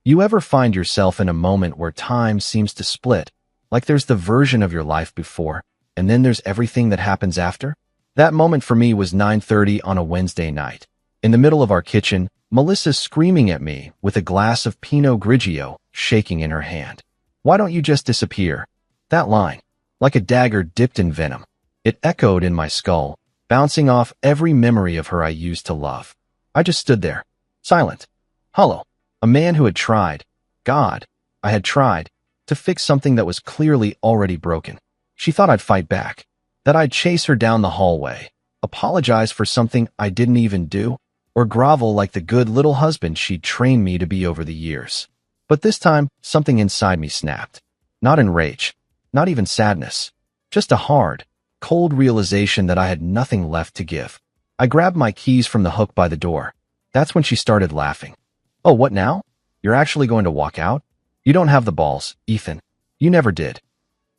You ever find yourself in a moment where time seems to split, like there's the version of your life before, and then there's everything that happens after? That moment for me was 9:30 on a Wednesday night. In the middle of our kitchen, Melissa screaming at me with a glass of Pinot Grigio shaking in her hand. "Why don't you just disappear?" That line, like a dagger dipped in venom. It echoed in my skull, bouncing off every memory of her I used to love. I just stood there, silent, hollow, a man who had tried, God, I had tried, to fix something that was clearly already broken. She thought I'd fight back, that I'd chase her down the hallway, apologize for something I didn't even do, or grovel like the good little husband she'd trained me to be over the years. But this time, something inside me snapped. Not in rage, not even sadness, just a hard, cold realization that I had nothing left to give. I grabbed my keys from the hook by the door. That's when she started laughing. "Oh, what now? You're actually going to walk out? You don't have the balls, Ethan. You never did."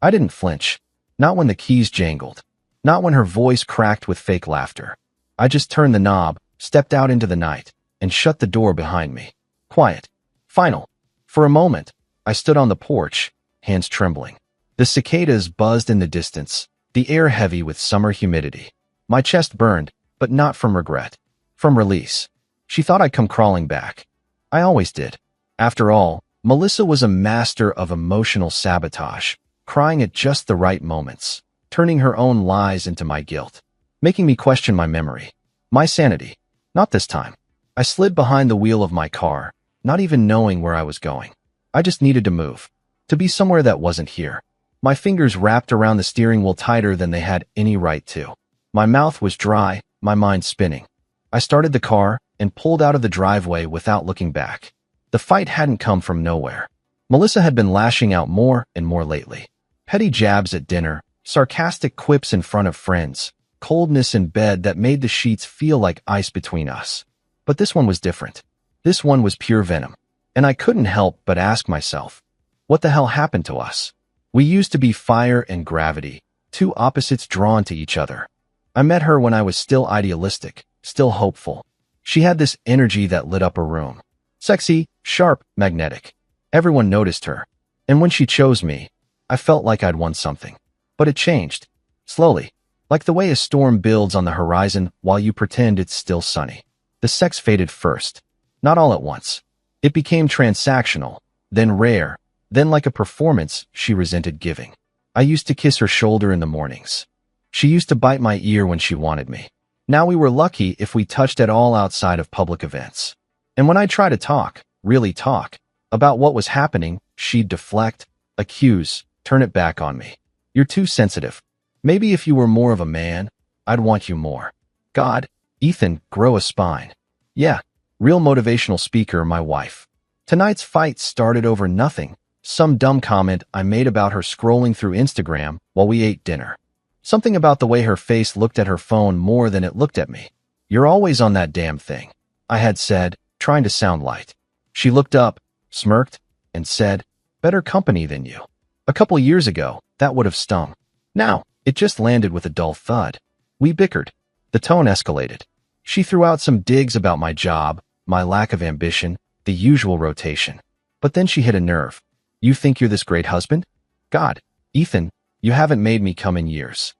I didn't flinch. Not when the keys jangled. Not when her voice cracked with fake laughter. I just turned the knob, stepped out into the night, and shut the door behind me. Quiet. Final. For a moment, I stood on the porch, hands trembling. The cicadas buzzed in the distance, the air heavy with summer humidity. My chest burned, but not from regret. From release. She thought I'd come crawling back. I always did. After all, Melissa was a master of emotional sabotage, crying at just the right moments, turning her own lies into my guilt, making me question my memory, my sanity. Not this time. I slid behind the wheel of my car, not even knowing where I was going. I just needed to move, to be somewhere that wasn't here. My fingers wrapped around the steering wheel tighter than they had any right to. My mouth was dry, my mind spinning. I started the car and pulled out of the driveway without looking back. The fight hadn't come from nowhere. Melissa had been lashing out more and more lately. Petty jabs at dinner, sarcastic quips in front of friends, coldness in bed that made the sheets feel like ice between us. But this one was different. This one was pure venom. And I couldn't help but ask myself, what the hell happened to us? We used to be fire and gravity, two opposites drawn to each other. I met her when I was still idealistic, still hopeful. She had this energy that lit up a room. Sexy, sharp, magnetic. Everyone noticed her. And when she chose me, I felt like I'd won something. But it changed. Slowly. Like the way a storm builds on the horizon while you pretend it's still sunny. The sex faded first. Not all at once. It became transactional, then rare, then like a performance she resented giving. I used to kiss her shoulder in the mornings. She used to bite my ear when she wanted me. Now we were lucky if we touched at all outside of public events. And when I tried to talk, really talk, about what was happening, she'd deflect, accuse, turn it back on me. "You're too sensitive. Maybe if you were more of a man, I'd want you more." God, Ethan, grow a spine. Yeah, real motivational speaker, my wife. Tonight's fight started over nothing. Some dumb comment I made about her scrolling through Instagram while we ate dinner. Something about the way her face looked at her phone more than it looked at me. "You're always on that damn thing," I had said, trying to sound light. She looked up, smirked, and said, "Better company than you." A couple years ago, that would have stung. Now, it just landed with a dull thud. We bickered. The tone escalated. She threw out some digs about my job, my lack of ambition, the usual rotation. But then she hit a nerve. "You think you're this great husband? God, Ethan, you haven't made me come in years."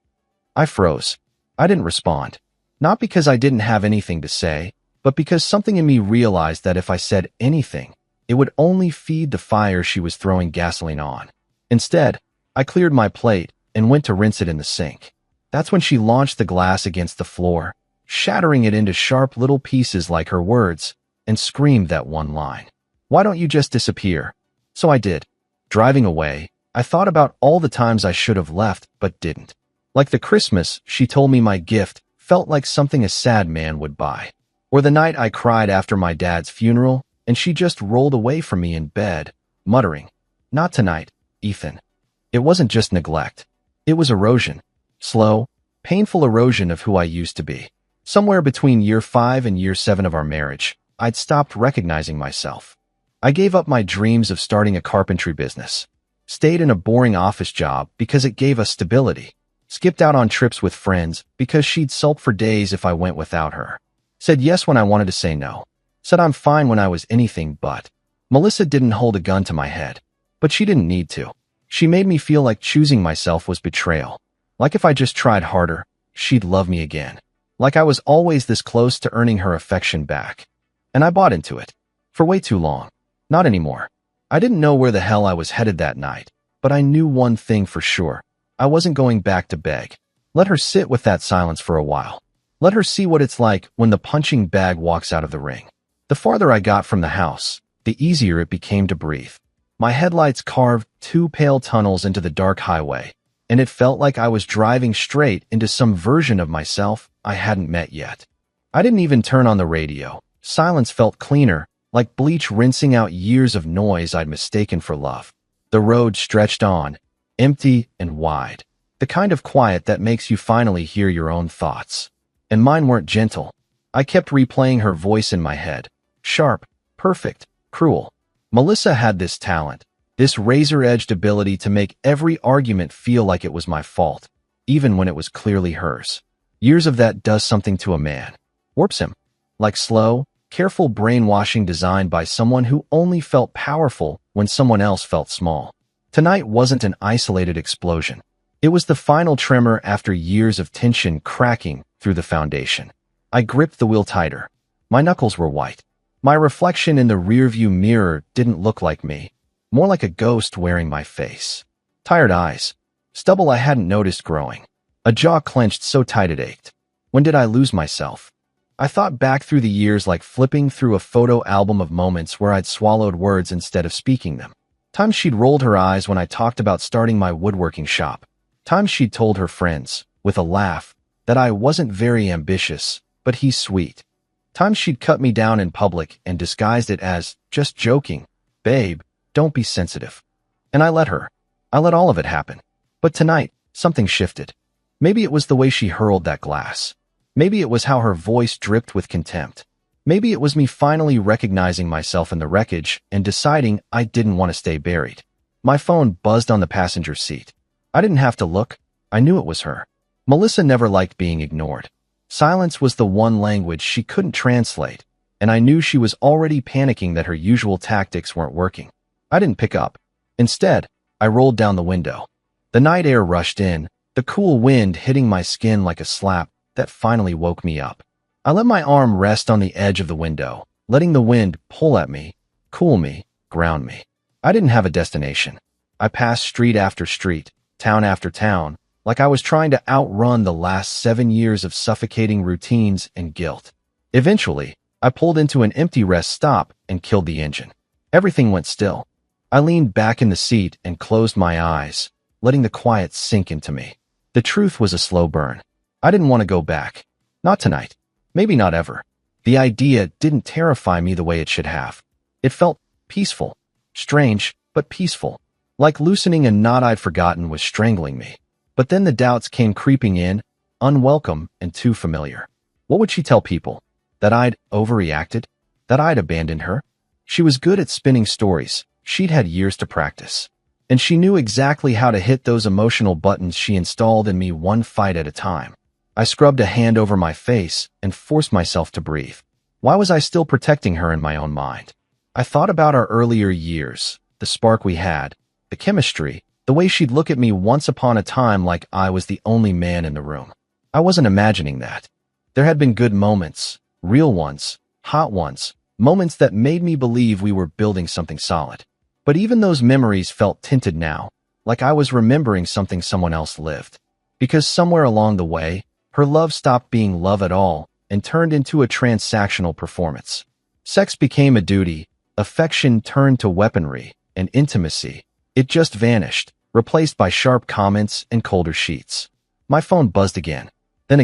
I froze. I didn't respond. Not because I didn't have anything to say, but because something in me realized that if I said anything, it would only feed the fire she was throwing gasoline on. Instead, I cleared my plate and went to rinse it in the sink. That's when she launched the glass against the floor, shattering it into sharp little pieces like her words, and screamed that one line. "Why don't you just disappear?" So I did. Driving away, I thought about all the times I should have left but didn't. Like the Christmas she told me my gift felt like something a sad man would buy. Or the night I cried after my dad's funeral and she just rolled away from me in bed, muttering, "Not tonight, Ethan." It wasn't just neglect. It was erosion. Slow, painful erosion of who I used to be. Somewhere between year 5 and year 7 of our marriage, I'd stopped recognizing myself. I gave up my dreams of starting a carpentry business. Stayed in a boring office job because it gave us stability. Skipped out on trips with friends because she'd sulk for days if I went without her. Said yes when I wanted to say no. Said I'm fine when I was anything but. Melissa didn't hold a gun to my head, but she didn't need to. She made me feel like choosing myself was betrayal. Like if I just tried harder, she'd love me again. Like I was always this close to earning her affection back. And I bought into it. For way too long. Not anymore. I didn't know where the hell I was headed that night, but I knew one thing for sure. I wasn't going back to beg. Let her sit with that silence for a while. Let her see what it's like when the punching bag walks out of the ring. The farther I got from the house, the easier it became to breathe. My headlights carved two pale tunnels into the dark highway, and it felt like I was driving straight into some version of myself I hadn't met yet. I didn't even turn on the radio. Silence felt cleaner, like bleach rinsing out years of noise I'd mistaken for love. The road stretched on, empty and wide. The kind of quiet that makes you finally hear your own thoughts. And mine weren't gentle. I kept replaying her voice in my head. Sharp, perfect, cruel. Melissa had this talent, this razor-edged ability to make every argument feel like it was my fault, even when it was clearly hers. Years of that does something to a man. Warps him. Like slow, careful brainwashing designed by someone who only felt powerful when someone else felt small. Tonight wasn't an isolated explosion. It was the final tremor after years of tension cracking through the foundation. I gripped the wheel tighter. My knuckles were white. My reflection in the rearview mirror didn't look like me, more like a ghost wearing my face. Tired eyes. Stubble I hadn't noticed growing. A jaw clenched so tight it ached. When did I lose myself? I thought back through the years like flipping through a photo album of moments where I'd swallowed words instead of speaking them. Times she'd rolled her eyes when I talked about starting my woodworking shop. Times she'd told her friends, with a laugh, that I wasn't very ambitious, but he's sweet. Times she'd cut me down in public and disguised it as, just joking, babe, don't be sensitive. And I let her. I let all of it happen. But tonight, something shifted. Maybe it was the way she hurled that glass. Maybe it was how her voice dripped with contempt. Maybe it was me finally recognizing myself in the wreckage and deciding I didn't want to stay buried. My phone buzzed on the passenger seat. I didn't have to look. I knew it was her. Melissa never liked being ignored. Silence was the one language she couldn't translate, and I knew she was already panicking that her usual tactics weren't working. I didn't pick up. Instead, I rolled down the window. The night air rushed in, the cool wind hitting my skin like a slap that finally woke me up. I let my arm rest on the edge of the window, letting the wind pull at me, cool me, ground me. I didn't have a destination. I passed street after street, town after town, like I was trying to outrun the last 7 years of suffocating routines and guilt. Eventually, I pulled into an empty rest stop and killed the engine. Everything went still. I leaned back in the seat and closed my eyes, letting the quiet sink into me. The truth was a slow burn. I didn't want to go back. Not tonight. Maybe not ever. The idea didn't terrify me the way it should have. It felt peaceful. Strange, but peaceful. Like loosening a knot I'd forgotten was strangling me. But then the doubts came creeping in, unwelcome and too familiar. What would she tell people? That I'd overreacted? That I'd abandoned her? She was good at spinning stories. She'd had years to practice. And she knew exactly how to hit those emotional buttons she installed in me one fight at a time. I scrubbed a hand over my face and forced myself to breathe. Why was I still protecting her in my own mind? I thought about our earlier years, the spark we had, the chemistry, the way she'd look at me once upon a time like I was the only man in the room. I wasn't imagining that. There had been good moments, real ones, hot ones, moments that made me believe we were building something solid. But even those memories felt tinted now, like I was remembering something someone else lived. Because somewhere along the way, her love stopped being love at all and turned into a transactional performance. Sex became a duty, affection turned to weaponry, and intimacy, it just vanished, replaced by sharp comments and colder sheets. My phone buzzed again, then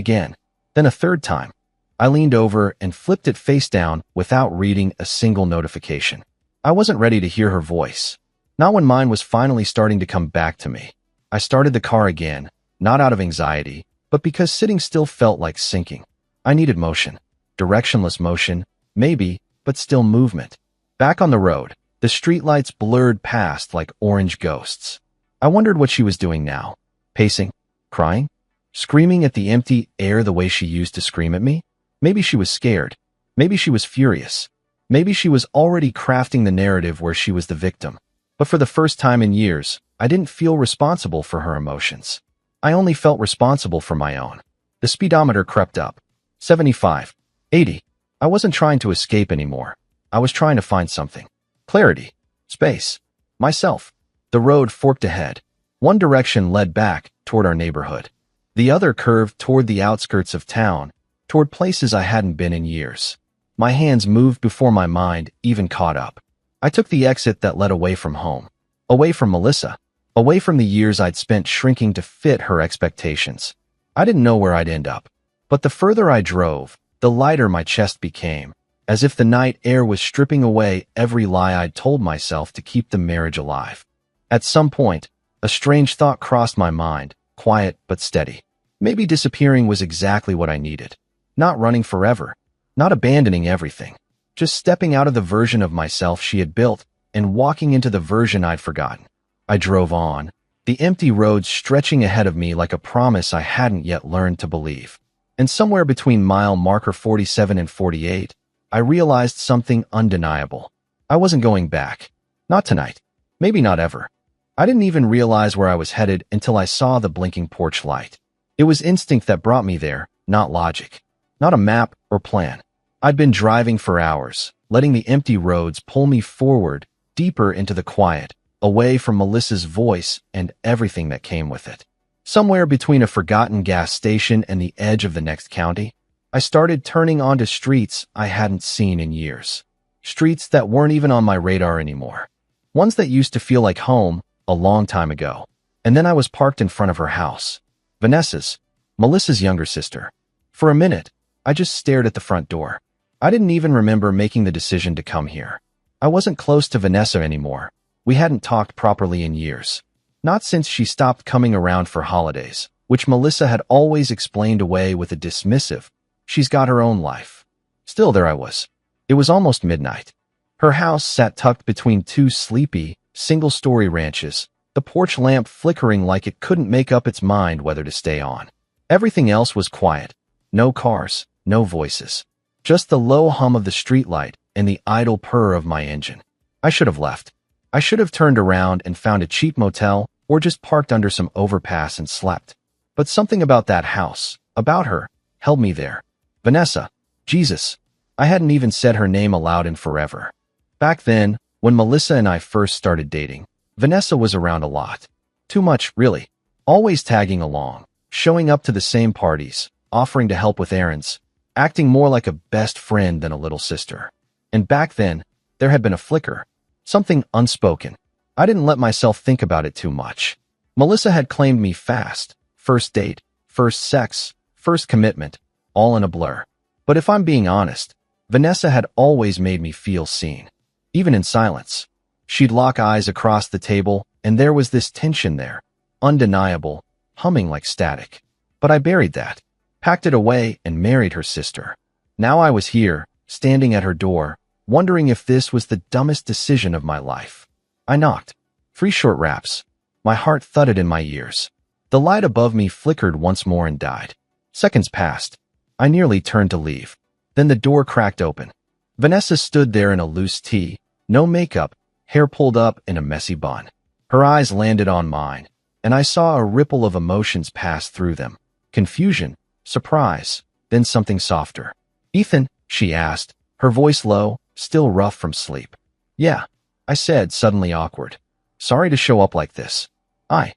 a third time. I leaned over and flipped it face down without reading a single notification. I wasn't ready to hear her voice. Not when mine was finally starting to come back to me. I started the car again, not out of anxiety, but because sitting still felt like sinking. I needed motion. Directionless motion, maybe, but still movement. Back on the road, the streetlights blurred past like orange ghosts. I wondered what she was doing now. Pacing? Crying? Screaming at the empty air the way she used to scream at me? Maybe she was scared. Maybe she was furious. Maybe she was already crafting the narrative where she was the victim. But for the first time in years, I didn't feel responsible for her emotions. I only felt responsible for my own. The speedometer crept up. 75. 80. I wasn't trying to escape anymore. I was trying to find something. Clarity. Space. Myself. The road forked ahead. One direction led back, toward our neighborhood. The other curved toward the outskirts of town, toward places I hadn't been in years. My hands moved before my mind even caught up. I took the exit that led away from home. Away from Melissa. Away from the years I'd spent shrinking to fit her expectations. I didn't know where I'd end up. But the further I drove, the lighter my chest became, as if the night air was stripping away every lie I'd told myself to keep the marriage alive. At some point, a strange thought crossed my mind, quiet but steady. Maybe disappearing was exactly what I needed. Not running forever. Not abandoning everything. Just stepping out of the version of myself she had built and walking into the version I'd forgotten. I drove on, the empty road stretching ahead of me like a promise I hadn't yet learned to believe. And somewhere between mile marker 47 and 48, I realized something undeniable. I wasn't going back. Not tonight. Maybe not ever. I didn't even realize where I was headed until I saw the blinking porch light. It was instinct that brought me there, not logic. Not a map or plan. I'd been driving for hours, letting the empty roads pull me forward, deeper into the quiet, away from Melissa's voice and everything that came with it. Somewhere between a forgotten gas station and the edge of the next county, I started turning onto streets I hadn't seen in years. Streets that weren't even on my radar anymore. Ones that used to feel like home a long time ago. And then I was parked in front of her house. Vanessa's, Melissa's younger sister. For a minute, I just stared at the front door. I didn't even remember making the decision to come here. I wasn't close to Vanessa anymore. We hadn't talked properly in years. Not since she stopped coming around for holidays, which Melissa had always explained away with a dismissive, "She's got her own life." Still, there I was. It was almost midnight. Her house sat tucked between two sleepy, single-story ranches, the porch lamp flickering like it couldn't make up its mind whether to stay on. Everything else was quiet. No cars, no voices. Just the low hum of the streetlight and the idle purr of my engine. I should have left. I should have turned around and found a cheap motel or just parked under some overpass and slept. But something about that house, about her, held me there. Vanessa. Jesus. I hadn't even said her name aloud in forever. Back then, when Melissa and I first started dating, Vanessa was around a lot. Too much, really. Always tagging along, showing up to the same parties, offering to help with errands, acting more like a best friend than a little sister. And back then, there had been a flicker. Something unspoken. I didn't let myself think about it too much. Melissa had claimed me fast. First date, first sex, first commitment, all in a blur. But if I'm being honest, Vanessa had always made me feel seen. Even in silence. She'd lock eyes across the table, and there was this tension there. Undeniable, humming like static. But I buried that, packed it away, and married her sister. Now I was here, standing at her door, wondering if this was the dumbest decision of my life. I knocked. 3 short raps. My heart thudded in my ears. The light above me flickered once more and died. Seconds passed. I nearly turned to leave. Then the door cracked open. Vanessa stood there in a loose tee, no makeup, hair pulled up in a messy bun. Her eyes landed on mine, and I saw a ripple of emotions pass through them. Confusion, surprise, then something softer. "Ethan?" she asked, her voice low, still rough from sleep. "Yeah," I said, suddenly awkward. "Sorry to show up like this. I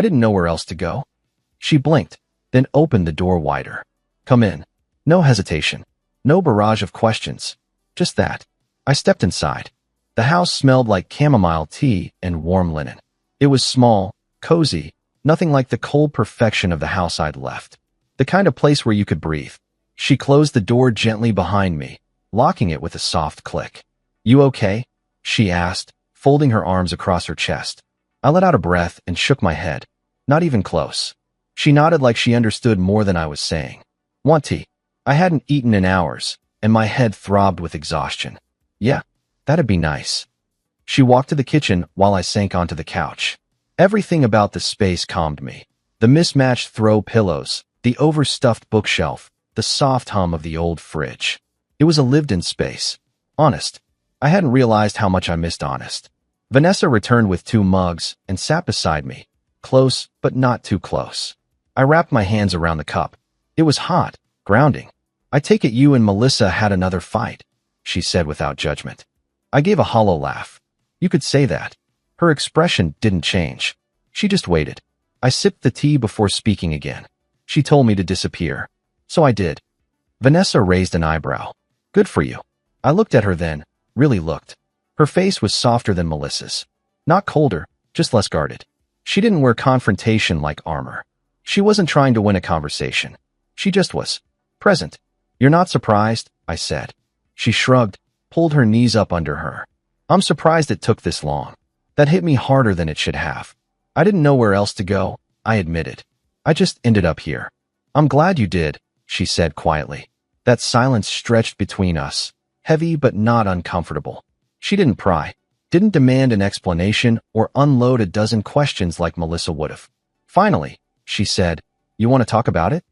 didn't know where else to go." She blinked, then opened the door wider. "Come in." No hesitation. No barrage of questions. Just that. I stepped inside. The house smelled like chamomile tea and warm linen. It was small, cozy, nothing like the cold perfection of the house I'd left. The kind of place where you could breathe. She closed the door gently behind me, locking it with a soft click. "You okay?" she asked, folding her arms across her chest. I let out a breath and shook my head. Not even close. She nodded like she understood more than I was saying. "Want tea?" I hadn't eaten in hours, and my head throbbed with exhaustion. "Yeah, that'd be nice." She walked to the kitchen while I sank onto the couch. Everything about the space calmed me. The mismatched throw pillows, the overstuffed bookshelf, the soft hum of the old fridge. It was a lived-in space. Honest. I hadn't realized how much I missed honest. Vanessa returned with 2 mugs and sat beside me. Close, but not too close. I wrapped my hands around the cup. It was hot, grounding. I take it you and Melissa had another fight, she said without judgment. I gave a hollow laugh. You could say that. Her expression didn't change. She just waited. I sipped the tea before speaking again. She told me to disappear. So I did. Vanessa raised an eyebrow. Good for you. I looked at her then, really looked. Her face was softer than Melissa's. Not colder, just less guarded. She didn't wear confrontation like armor. She wasn't trying to win a conversation. She just was. Present. You're not surprised, I said. She shrugged, pulled her knees up under her. I'm surprised it took this long. That hit me harder than it should have. I didn't know where else to go, I admitted. I just ended up here. I'm glad you did, she said quietly. That silence stretched between us, heavy but not uncomfortable. She didn't pry, didn't demand an explanation or unload a dozen questions like Melissa would have. Finally, she said, you want to talk about it?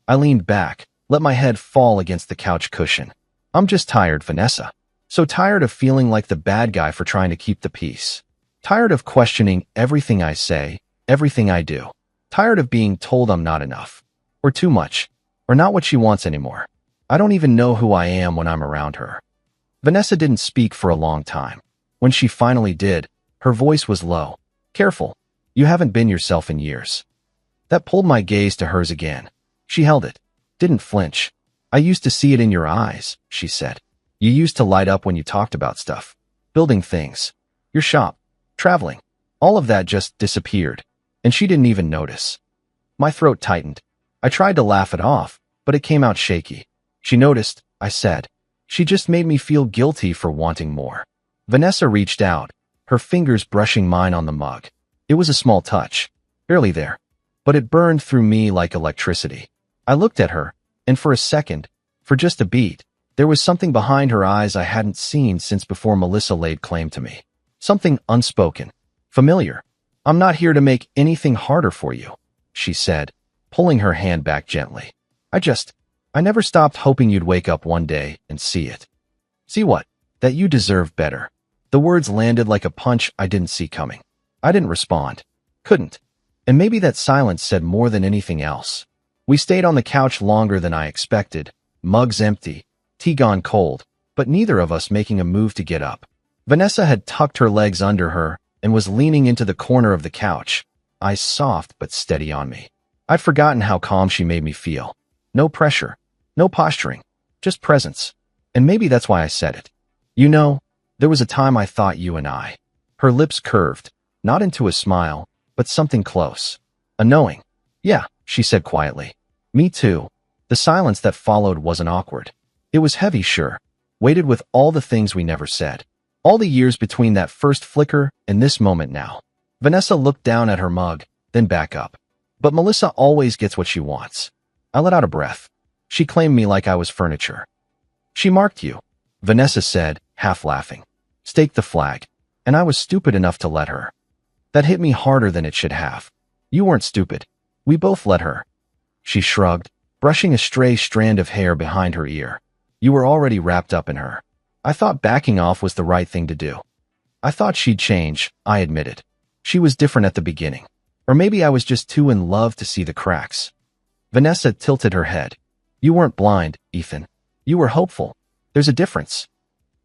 I leaned back, let my head fall against the couch cushion. I'm just tired, Vanessa. So tired of feeling like the bad guy for trying to keep the peace. Tired of questioning everything I say, everything I do. Tired of being told I'm not enough, or too much, or not what she wants anymore. I don't even know who I am when I'm around her. Vanessa didn't speak for a long time. When she finally did, her voice was low. Careful. You haven't been yourself in years. That pulled my gaze to hers again. She held it. Didn't flinch. I used to see it in your eyes, she said. You used to light up when you talked about stuff. Building things. Your shop. Traveling. All of that just disappeared. And she didn't even notice. My throat tightened. I tried to laugh it off, but it came out shaky. She noticed, I said. She just made me feel guilty for wanting more. Vanessa reached out, her fingers brushing mine on the mug. It was a small touch. Barely there. But it burned through me like electricity. I looked at her, and for a second, for just a beat, there was something behind her eyes I hadn't seen since before Melissa laid claim to me. Something unspoken. Familiar. I'm not here to make anything harder for you, she said, pulling her hand back gently. I never stopped hoping you'd wake up one day and see it. See what? That you deserve better. The words landed like a punch I didn't see coming. I didn't respond. Couldn't. And maybe that silence said more than anything else. We stayed on the couch longer than I expected, mugs empty, tea gone cold, but neither of us making a move to get up. Vanessa had tucked her legs under her and was leaning into the corner of the couch, eyes soft but steady on me. I'd forgotten how calm she made me feel. No pressure, no posturing, just presence. And maybe that's why I said it. You know, there was a time I thought you and I. Her lips curved, not into a smile, but something close. A knowing. Yeah, she said quietly. Me too. The silence that followed wasn't awkward. It was heavy, sure, weighted with all the things we never said. All the years between that first flicker and this moment now. Vanessa looked down at her mug, then back up. But Melissa always gets what she wants. I let out a breath. She claimed me like I was furniture. She marked you, Vanessa said, half laughing. Staked the flag. And I was stupid enough to let her. That hit me harder than it should have. You weren't stupid. We both let her. She shrugged, brushing a stray strand of hair behind her ear. You were already wrapped up in her. I thought backing off was the right thing to do. I thought she'd change, I admitted. She was different at the beginning. Or maybe I was just too in love to see the cracks. Vanessa tilted her head. You weren't blind, Ethan. You were hopeful. There's a difference.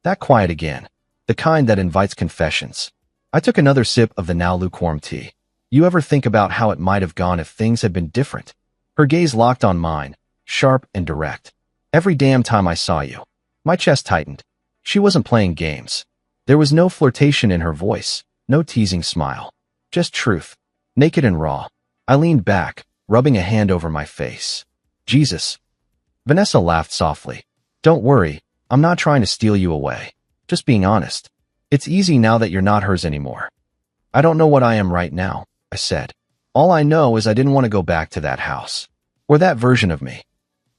That quiet again. The kind that invites confessions. I took another sip of the now lukewarm tea. You ever think about how it might have gone if things had been different? Her gaze locked on mine, sharp and direct. Every damn time I saw you. My chest tightened. She wasn't playing games. There was no flirtation in her voice, no teasing smile. Just truth. Naked and raw. I leaned back, rubbing a hand over my face. Jesus. Vanessa laughed softly. Don't worry, I'm not trying to steal you away. Just being honest. It's easy now that you're not hers anymore. I don't know what I am right now, I said. All I know is I didn't want to go back to that house. Or that version of me.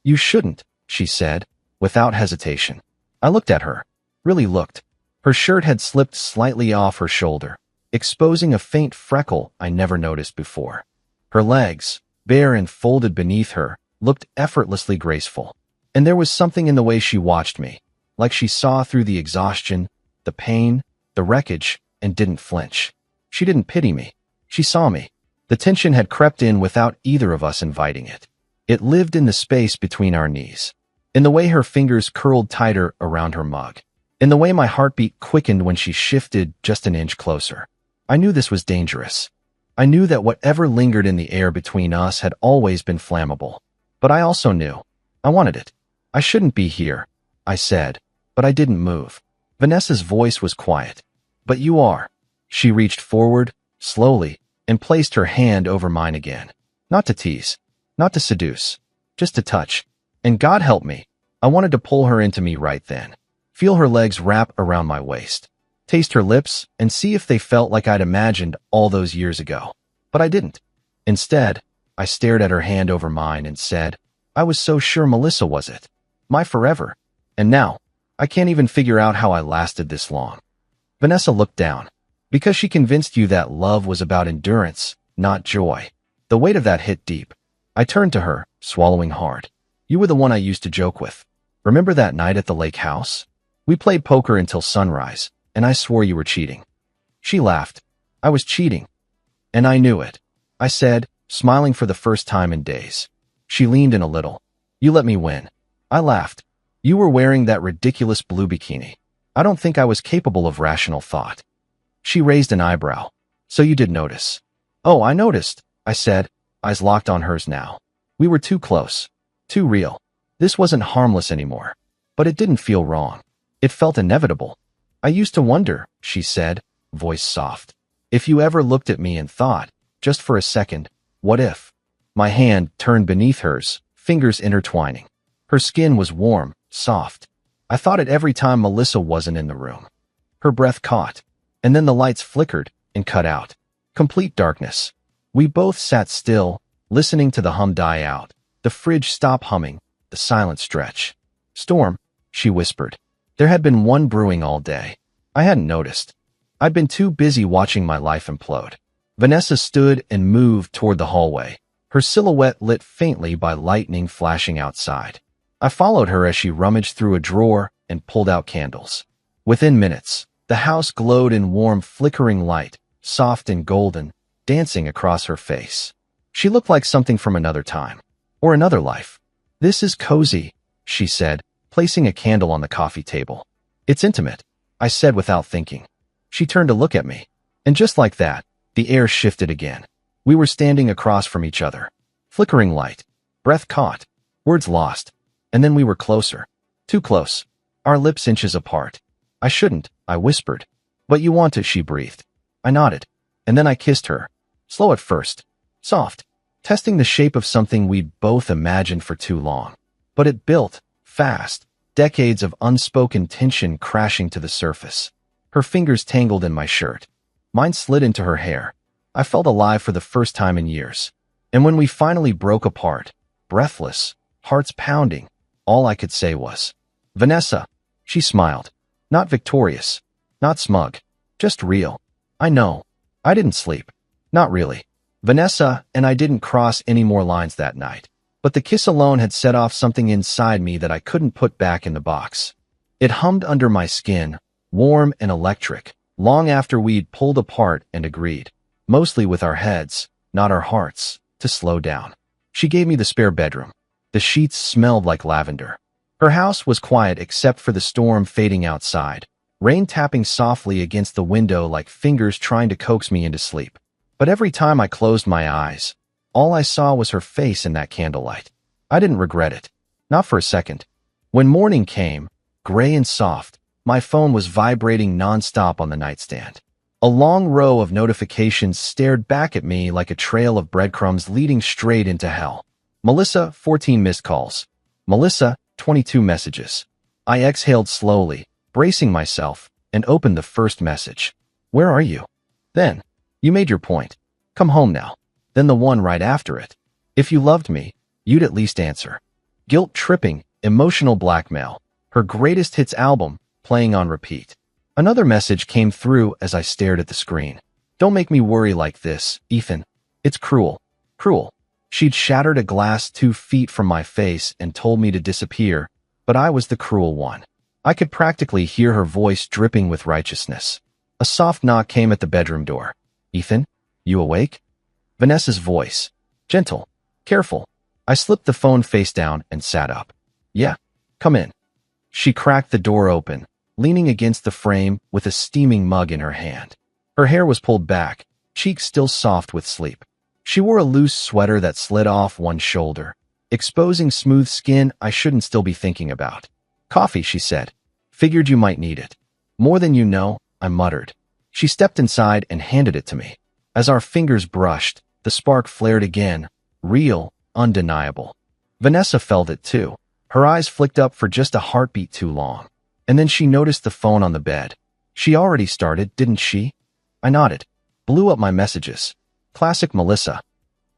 You shouldn't, she said, without hesitation. I looked at her. Really looked. Her shirt had slipped slightly off her shoulder, exposing a faint freckle I never noticed before. Her legs, bare and folded beneath her, looked effortlessly graceful. And there was something in the way she watched me. like she saw through the exhaustion, the pain, the wreckage, and didn't flinch. She didn't pity me. She saw me. The tension had crept in without either of us inviting it. It lived in the space between our knees, in the way her fingers curled tighter around her mug, in the way my heartbeat quickened when she shifted just an inch closer. I knew this was dangerous. I knew that whatever lingered in the air between us had always been flammable. But I also knew I wanted it. I shouldn't be here, I said, but I didn't move. Vanessa's voice was quiet. But you are. She reached forward, slowly, and placed her hand over mine again. Not to tease, not to seduce, just to touch. And God help me, I wanted to pull her into me right then. Feel her legs wrap around my waist. Taste her lips and see if they felt like I'd imagined all those years ago. But I didn't. Instead, I stared at her hand over mine and said, I was so sure Melissa was it. My forever. And now, I can't even figure out how I lasted this long. Vanessa looked down. Because she convinced you that love was about endurance, not joy. The weight of that hit deep. I turned to her, swallowing hard. You were the one I used to joke with. Remember that night at the lake house? We played poker until sunrise, and I swore you were cheating. She laughed. I was cheating. And I knew it. I said, smiling for the first time in days. She leaned in a little. You let me win. I laughed. You were wearing that ridiculous blue bikini. I don't think I was capable of rational thought. She raised an eyebrow. So you did notice. Oh, I noticed, I said, eyes locked on hers now. We were too close. Too real. This wasn't harmless anymore. But it didn't feel wrong. It felt inevitable. I used to wonder, she said, voice soft, if you ever looked at me and thought, just for a second, what if? My hand turned beneath hers, fingers intertwining. Her skin was warm, soft. I thought it every time Melissa wasn't in the room. Her breath caught, and then the lights flickered and cut out. Complete darkness. We both sat still, listening to the hum die out, the fridge stop humming, the silent stretch. Storm, she whispered. There had been one brewing all day. I hadn't noticed. I'd been too busy watching my life implode. Vanessa stood and moved toward the hallway, her silhouette lit faintly by lightning flashing outside. I followed her as she rummaged through a drawer and pulled out candles. Within minutes, the house glowed in warm, flickering light, soft and golden, dancing across her face. She looked like something from another time, or another life. This is cozy, she said, placing a candle on the coffee table. It's intimate, I said without thinking. She turned to look at me, and just like that, the air shifted again. We were standing across from each other. Flickering light, breath caught, words lost, and then we were closer. Too close, our lips inches apart. I shouldn't, I whispered. But you want to, she breathed. I nodded, and then I kissed her. Slow at first, soft, testing the shape of something we'd both imagined for too long. But it built, fast, decades of unspoken tension crashing to the surface. Her fingers tangled in my shirt. Mine slid into her hair. I felt alive for the first time in years. And when we finally broke apart, breathless, hearts pounding, all I could say was, Vanessa. She smiled. Not victorious, not smug, just real. I know. I didn't sleep. Not really. Vanessa and I didn't cross any more lines that night. But the kiss alone had set off something inside me that I couldn't put back in the box. It hummed under my skin, warm and electric, long after we'd pulled apart and agreed, mostly with our heads, not our hearts, to slow down. She gave me the spare bedroom. The sheets smelled like lavender. Her house was quiet except for the storm fading outside, rain tapping softly against the window like fingers trying to coax me into sleep. But every time I closed my eyes, all I saw was her face in that candlelight. I didn't regret it. Not for a second. When morning came, gray and soft, my phone was vibrating nonstop on the nightstand. A long row of notifications stared back at me like a trail of breadcrumbs leading straight into hell. Melissa, 14 missed calls. Melissa, 22 messages. I exhaled slowly, bracing myself, and opened the first message. Where are you? Then, you made your point. Come home now. Then the one right after it. If you loved me, you'd at least answer. Guilt-tripping, emotional blackmail. Her greatest hits album, playing on repeat. Another message came through as I stared at the screen. Don't make me worry like this, Ethan. It's cruel. Cruel. She'd shattered a glass 2 feet from my face and told me to disappear, but I was the cruel one. I could practically hear her voice dripping with righteousness. A soft knock came at the bedroom door. "Ethan, you awake?" Vanessa's voice. Gentle. Careful. I slipped the phone face down and sat up. "Yeah, come in." She cracked the door open, leaning against the frame with a steaming mug in her hand. Her hair was pulled back, cheeks still soft with sleep. She wore a loose sweater that slid off one shoulder, exposing smooth skin I shouldn't still be thinking about. "Coffee," she said. "Figured you might need it." "More than you know," I muttered. She stepped inside and handed it to me. As our fingers brushed, the spark flared again, real, undeniable. Vanessa felt it too. Her eyes flicked up for just a heartbeat too long. And then she noticed the phone on the bed. She already started, didn't she? I nodded. Blew up my messages. Classic Melissa.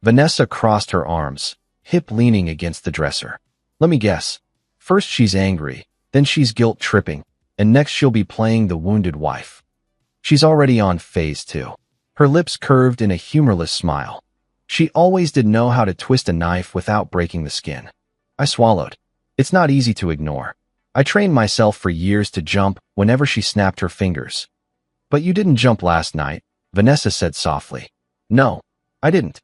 Vanessa crossed her arms, hip leaning against the dresser. "Let me guess. First she's angry, then she's guilt-tripping, and next she'll be playing the wounded wife." She's already on phase 2. Her lips curved in a humorless smile. She always did know how to twist a knife without breaking the skin. I swallowed. It's not easy to ignore. I trained myself for years to jump whenever she snapped her fingers. "But you didn't jump last night," Vanessa said softly. "No, I didn't."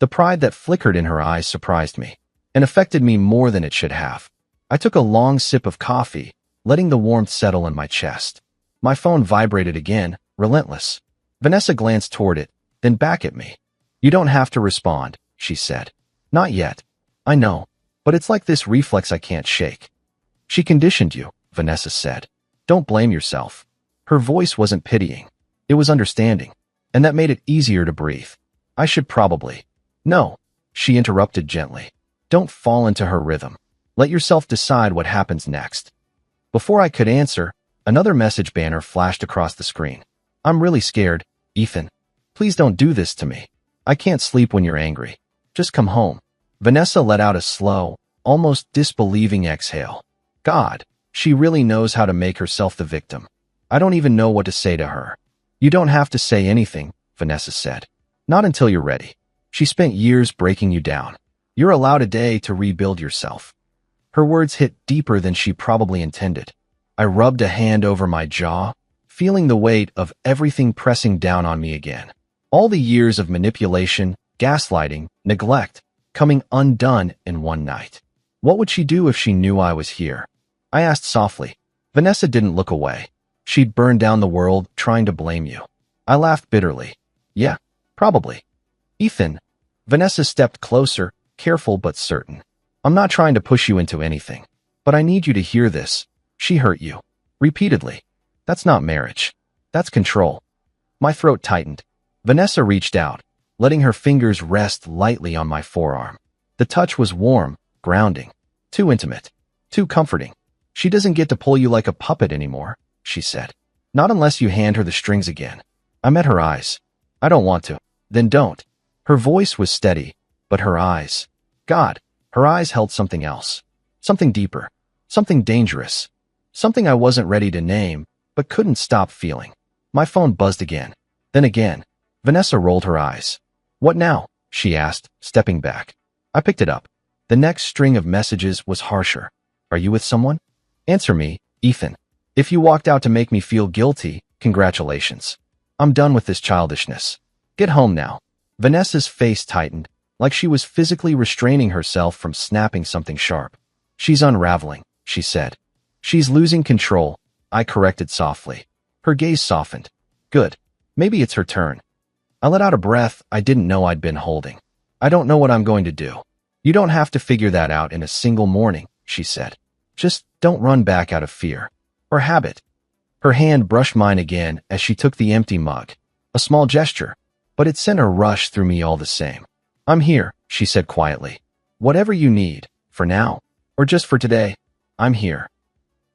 The pride that flickered in her eyes surprised me, and affected me more than it should have. I took a long sip of coffee, letting the warmth settle in my chest. My phone vibrated again, relentless. Vanessa glanced toward it, then back at me. "You don't have to respond," she said. "Not yet. I know, but it's like this reflex I can't shake." "She conditioned you," Vanessa said. "Don't blame yourself." Her voice wasn't pitying. It was understanding, and that made it easier to breathe. I should probably. "No," she interrupted gently. "Don't fall into her rhythm. Let yourself decide what happens next." Before I could answer, another message banner flashed across the screen. "I'm really scared, Ethan. Please don't do this to me. I can't sleep when you're angry. Just come home." Vanessa let out a slow, almost disbelieving exhale. God, she really knows how to make herself the victim. I don't even know what to say to her. "You don't have to say anything," Vanessa said. "Not until you're ready. She spent years breaking you down. You're allowed a day to rebuild yourself." Her words hit deeper than she probably intended. I rubbed a hand over my jaw, feeling the weight of everything pressing down on me again. All the years of manipulation, gaslighting, neglect, coming undone in one night. What would she do if she knew I was here? I asked softly. Vanessa didn't look away. "She'd burn down the world trying to blame you." I laughed bitterly. "Yeah, probably." "Ethan." Vanessa stepped closer, careful but certain. "I'm not trying to push you into anything, but I need you to hear this. She hurt you. Repeatedly. That's not marriage. That's control." My throat tightened. Vanessa reached out, letting her fingers rest lightly on my forearm. The touch was warm, grounding, too intimate, too comforting. "She doesn't get to pull you like a puppet anymore," she said. "Not unless you hand her the strings again." I met her eyes. "I don't want to." "Then don't." Her voice was steady, but her eyes. God, her eyes held something else. Something deeper. Something dangerous. Something I wasn't ready to name, but couldn't stop feeling. My phone buzzed again. Then again. Vanessa rolled her eyes. "What now?" she asked, stepping back. I picked it up. The next string of messages was harsher. "Are you with someone? Answer me, Ethan. If you walked out to make me feel guilty, congratulations. I'm done with this childishness. Get home now." Vanessa's face tightened, like she was physically restraining herself from snapping something sharp. "She's unraveling," she said. "She's losing control," I corrected softly. Her gaze softened. "Good. Maybe it's her turn." I let out a breath I didn't know I'd been holding. "I don't know what I'm going to do." "You don't have to figure that out in a single morning," she said. "Just don't run back out of fear. Or habit." Her hand brushed mine again as she took the empty mug. A small gesture, but it sent a rush through me all the same. "I'm here," she said quietly. "Whatever you need, for now, or just for today, I'm here."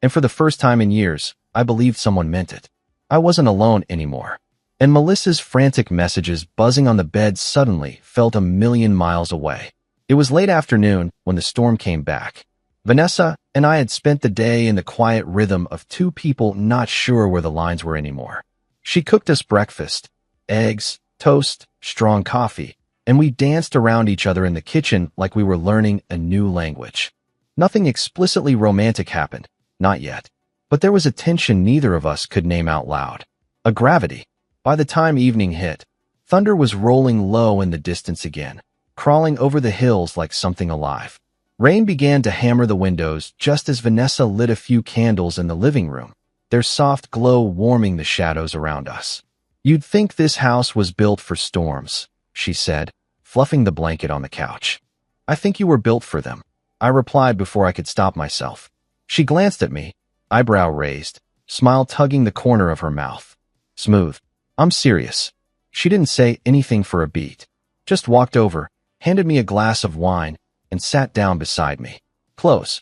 And for the first time in years, I believed someone meant it. I wasn't alone anymore. And Melissa's frantic messages buzzing on the bed suddenly felt a million miles away. It was late afternoon when the storm came back. Vanessa and I had spent the day in the quiet rhythm of two people not sure where the lines were anymore. She cooked us breakfast, eggs, toast, strong coffee, and we danced around each other in the kitchen like we were learning a new language. Nothing explicitly romantic happened, not yet. But there was a tension neither of us could name out loud. A gravity. By the time evening hit, thunder was rolling low in the distance again, crawling over the hills like something alive. Rain began to hammer the windows just as Vanessa lit a few candles in the living room, their soft glow warming the shadows around us. "You'd think this house was built for storms," she said, fluffing the blanket on the couch. "I think you were built for them," I replied before I could stop myself. She glanced at me, eyebrow raised, smile tugging the corner of her mouth. "Smooth. I'm serious." She didn't say anything for a beat, just walked over, handed me a glass of wine, and sat down beside me. Close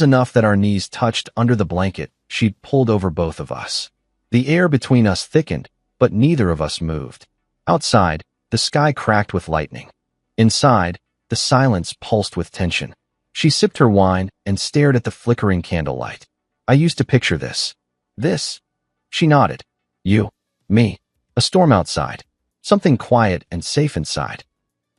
enough that our knees touched under the blanket she'd pulled over both of us. The air between us thickened, but neither of us moved. Outside, the sky cracked with lightning. Inside, the silence pulsed with tension. She sipped her wine and stared at the flickering candlelight. "I used to picture this." "This?" She nodded. "You. Me. A storm outside. Something quiet and safe inside."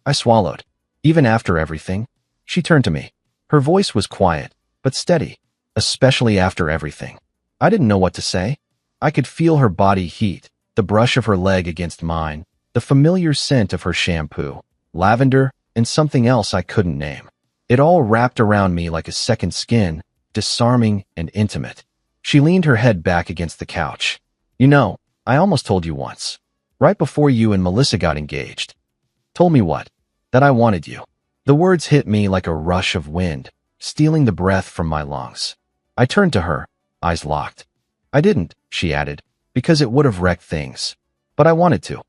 I swallowed. "Even after everything?" She turned to me. Her voice was quiet, but steady, especially after everything. I didn't know what to say. I could feel her body heat, the brush of her leg against mine, the familiar scent of her shampoo, lavender, and something else I couldn't name. It all wrapped around me like a second skin, disarming and intimate. She leaned her head back against the couch. "You know, I almost told you once. Right before you and Melissa got engaged." "Told me what?" "That I wanted you." The words hit me like a rush of wind, stealing the breath from my lungs. I turned to her, eyes locked. "I didn't," she added, "because it would have wrecked things. But I wanted to."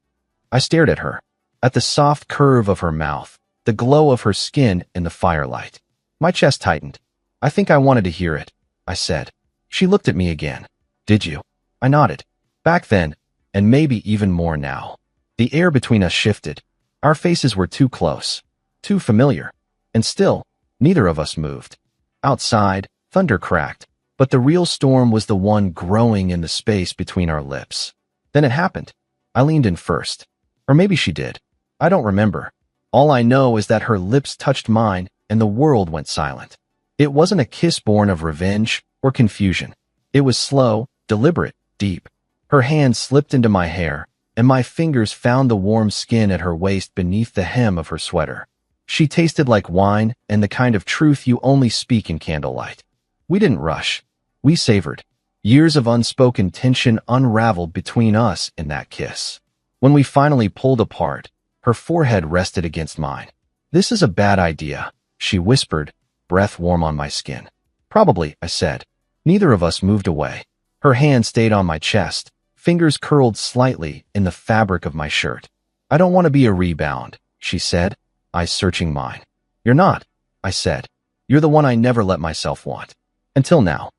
I stared at her, at the soft curve of her mouth, the glow of her skin in the firelight. My chest tightened. "I think I wanted to hear it," I said. She looked at me again. "Did you?" I nodded. Back then, and maybe even more now. The air between us shifted. Our faces were too close, too familiar, and still, neither of us moved. Outside, thunder cracked, but the real storm was the one growing in the space between our lips. Then it happened. I leaned in first. Or maybe she did. I don't remember. All I know is that her lips touched mine and the world went silent. It wasn't a kiss born of revenge or confusion. It was slow, deliberate, deep. Her hand slipped into my hair, and my fingers found the warm skin at her waist beneath the hem of her sweater. She tasted like wine and the kind of truth you only speak in candlelight. We didn't rush. We savored. Years of unspoken tension unraveled between us in that kiss. When we finally pulled apart, her forehead rested against mine. "This is a bad idea," she whispered, breath warm on my skin. "Probably," I said. Neither of us moved away. Her hand stayed on my chest, fingers curled slightly in the fabric of my shirt. "I don't want to be a rebound," she said, eyes searching mine. "You're not," I said. "You're the one I never let myself want. Until now."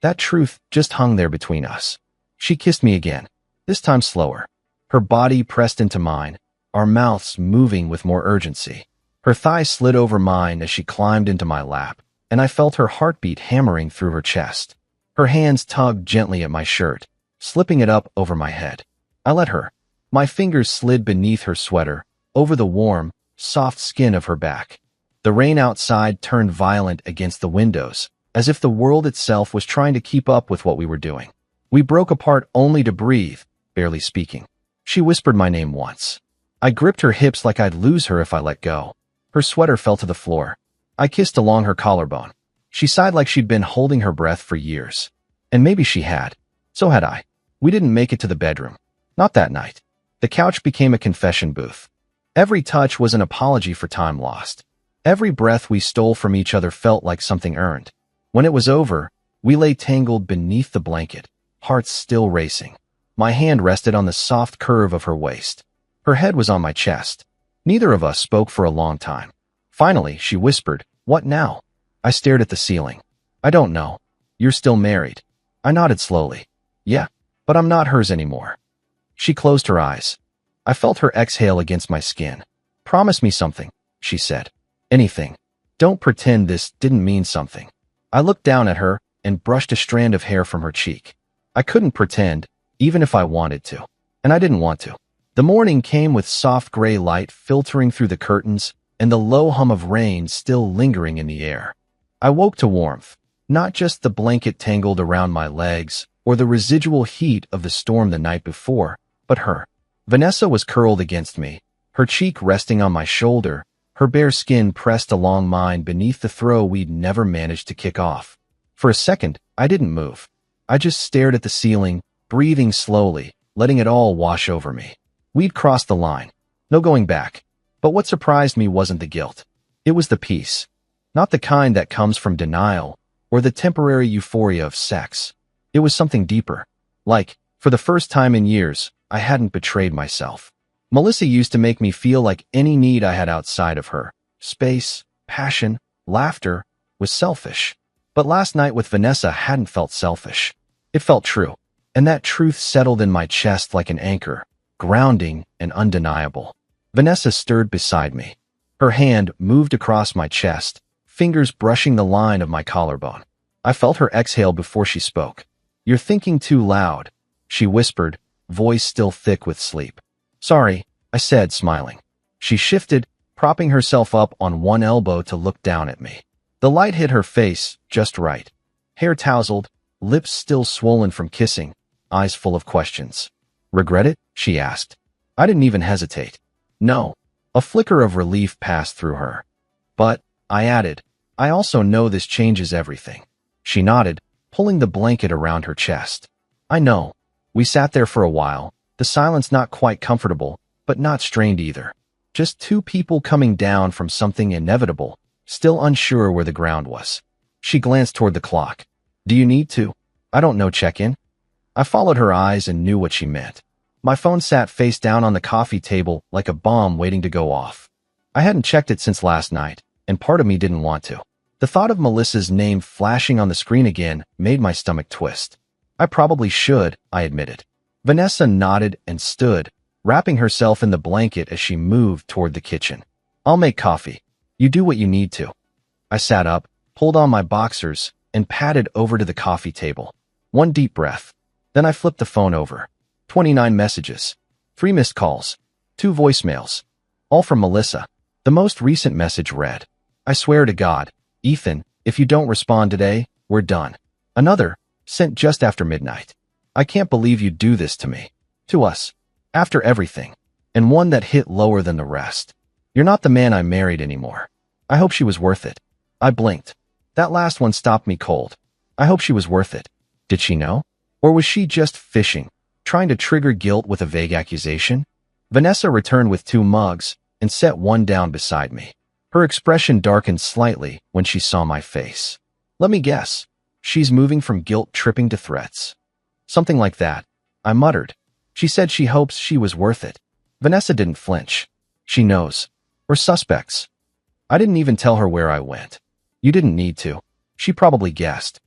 That truth just hung there between us. She kissed me again, this time slower. Her body pressed into mine, our mouths moving with more urgency. Her thighs slid over mine as she climbed into my lap, and I felt her heartbeat hammering through her chest. Her hands tugged gently at my shirt, slipping it up over my head. I let her. My fingers slid beneath her sweater, over the warm, soft skin of her back. The rain outside turned violent against the windows, as if the world itself was trying to keep up with what we were doing. We broke apart only to breathe, barely speaking. She whispered my name once. I gripped her hips like I'd lose her if I let go. Her sweater fell to the floor. I kissed along her collarbone. She sighed like she'd been holding her breath for years. And maybe she had. So had I. We didn't make it to the bedroom. Not that night. The couch became a confession booth. Every touch was an apology for time lost. Every breath we stole from each other felt like something earned. When it was over, we lay tangled beneath the blanket, hearts still racing. My hand rested on the soft curve of her waist. Her head was on my chest. Neither of us spoke for a long time. Finally, she whispered, "What now?" I stared at the ceiling. "I don't know. You're still married." I nodded slowly. "Yeah, but I'm not hers anymore." She closed her eyes. I felt her exhale against my skin. "Promise me something," she said. "Anything. Don't pretend this didn't mean something." I looked down at her and brushed a strand of hair from her cheek. I couldn't pretend, even if I wanted to. And I didn't want to. The morning came with soft gray light filtering through the curtains and the low hum of rain still lingering in the air. I woke to warmth. Not just the blanket tangled around my legs or the residual heat of the storm the night before, but her. Vanessa was curled against me, her cheek resting on my shoulder, her bare skin pressed along mine beneath the throw we'd never managed to kick off. For a second, I didn't move. I just stared at the ceiling, breathing slowly, letting it all wash over me. We'd crossed the line. No going back. But what surprised me wasn't the guilt. It was the peace. Not the kind that comes from denial or the temporary euphoria of sex. It was something deeper. Like, for the first time in years, I hadn't betrayed myself. Melissa used to make me feel like any need I had outside of her, space, passion, laughter, was selfish. But last night with Vanessa hadn't felt selfish. It felt true. And that truth settled in my chest like an anchor, grounding and undeniable. Vanessa stirred beside me. Her hand moved across my chest, fingers brushing the line of my collarbone. I felt her exhale before she spoke. "You're thinking too loud," she whispered, voice still thick with sleep. "Sorry," I said, smiling. She shifted, propping herself up on one elbow to look down at me. The light hit her face just right. Hair tousled, lips still swollen from kissing, eyes full of questions. "Regret it?" she asked. I didn't even hesitate. "No." A flicker of relief passed through her. "But," I added, "I also know this changes everything." She nodded, pulling the blanket around her chest. "I know." We sat there for a while, the silence not quite comfortable, but not strained either. Just two people coming down from something inevitable, still unsure where the ground was. She glanced toward the clock. "Do you need to? I don't know, check in?" I followed her eyes and knew what she meant. My phone sat face down on the coffee table like a bomb waiting to go off. I hadn't checked it since last night, and part of me didn't want to. The thought of Melissa's name flashing on the screen again made my stomach twist. "I probably should," I admitted. Vanessa nodded and stood, wrapping herself in the blanket as she moved toward the kitchen. "I'll make coffee. You do what you need to." I sat up, pulled on my boxers, and padded over to the coffee table. One deep breath. Then I flipped the phone over. 29 messages. 3 missed calls. 2 voicemails. All from Melissa. The most recent message read, "I swear to God, Ethan, if you don't respond today, we're done." Another, sent just after midnight. "I can't believe you'd do this to me. To us. After everything." And one that hit lower than the rest. "You're not the man I married anymore. I hope she was worth it." I blinked. That last one stopped me cold. I hope she was worth it. Did she know? Or was she just fishing, trying to trigger guilt with a vague accusation? Vanessa returned with 2 mugs and set one down beside me. Her expression darkened slightly when she saw my face. "Let me guess. She's moving from guilt-tripping to threats." "Something like that," I muttered. "She said she hopes she was worth it." Vanessa didn't flinch. "She knows. We're suspects." I didn't even tell her where I went. "You didn't need to. She probably guessed."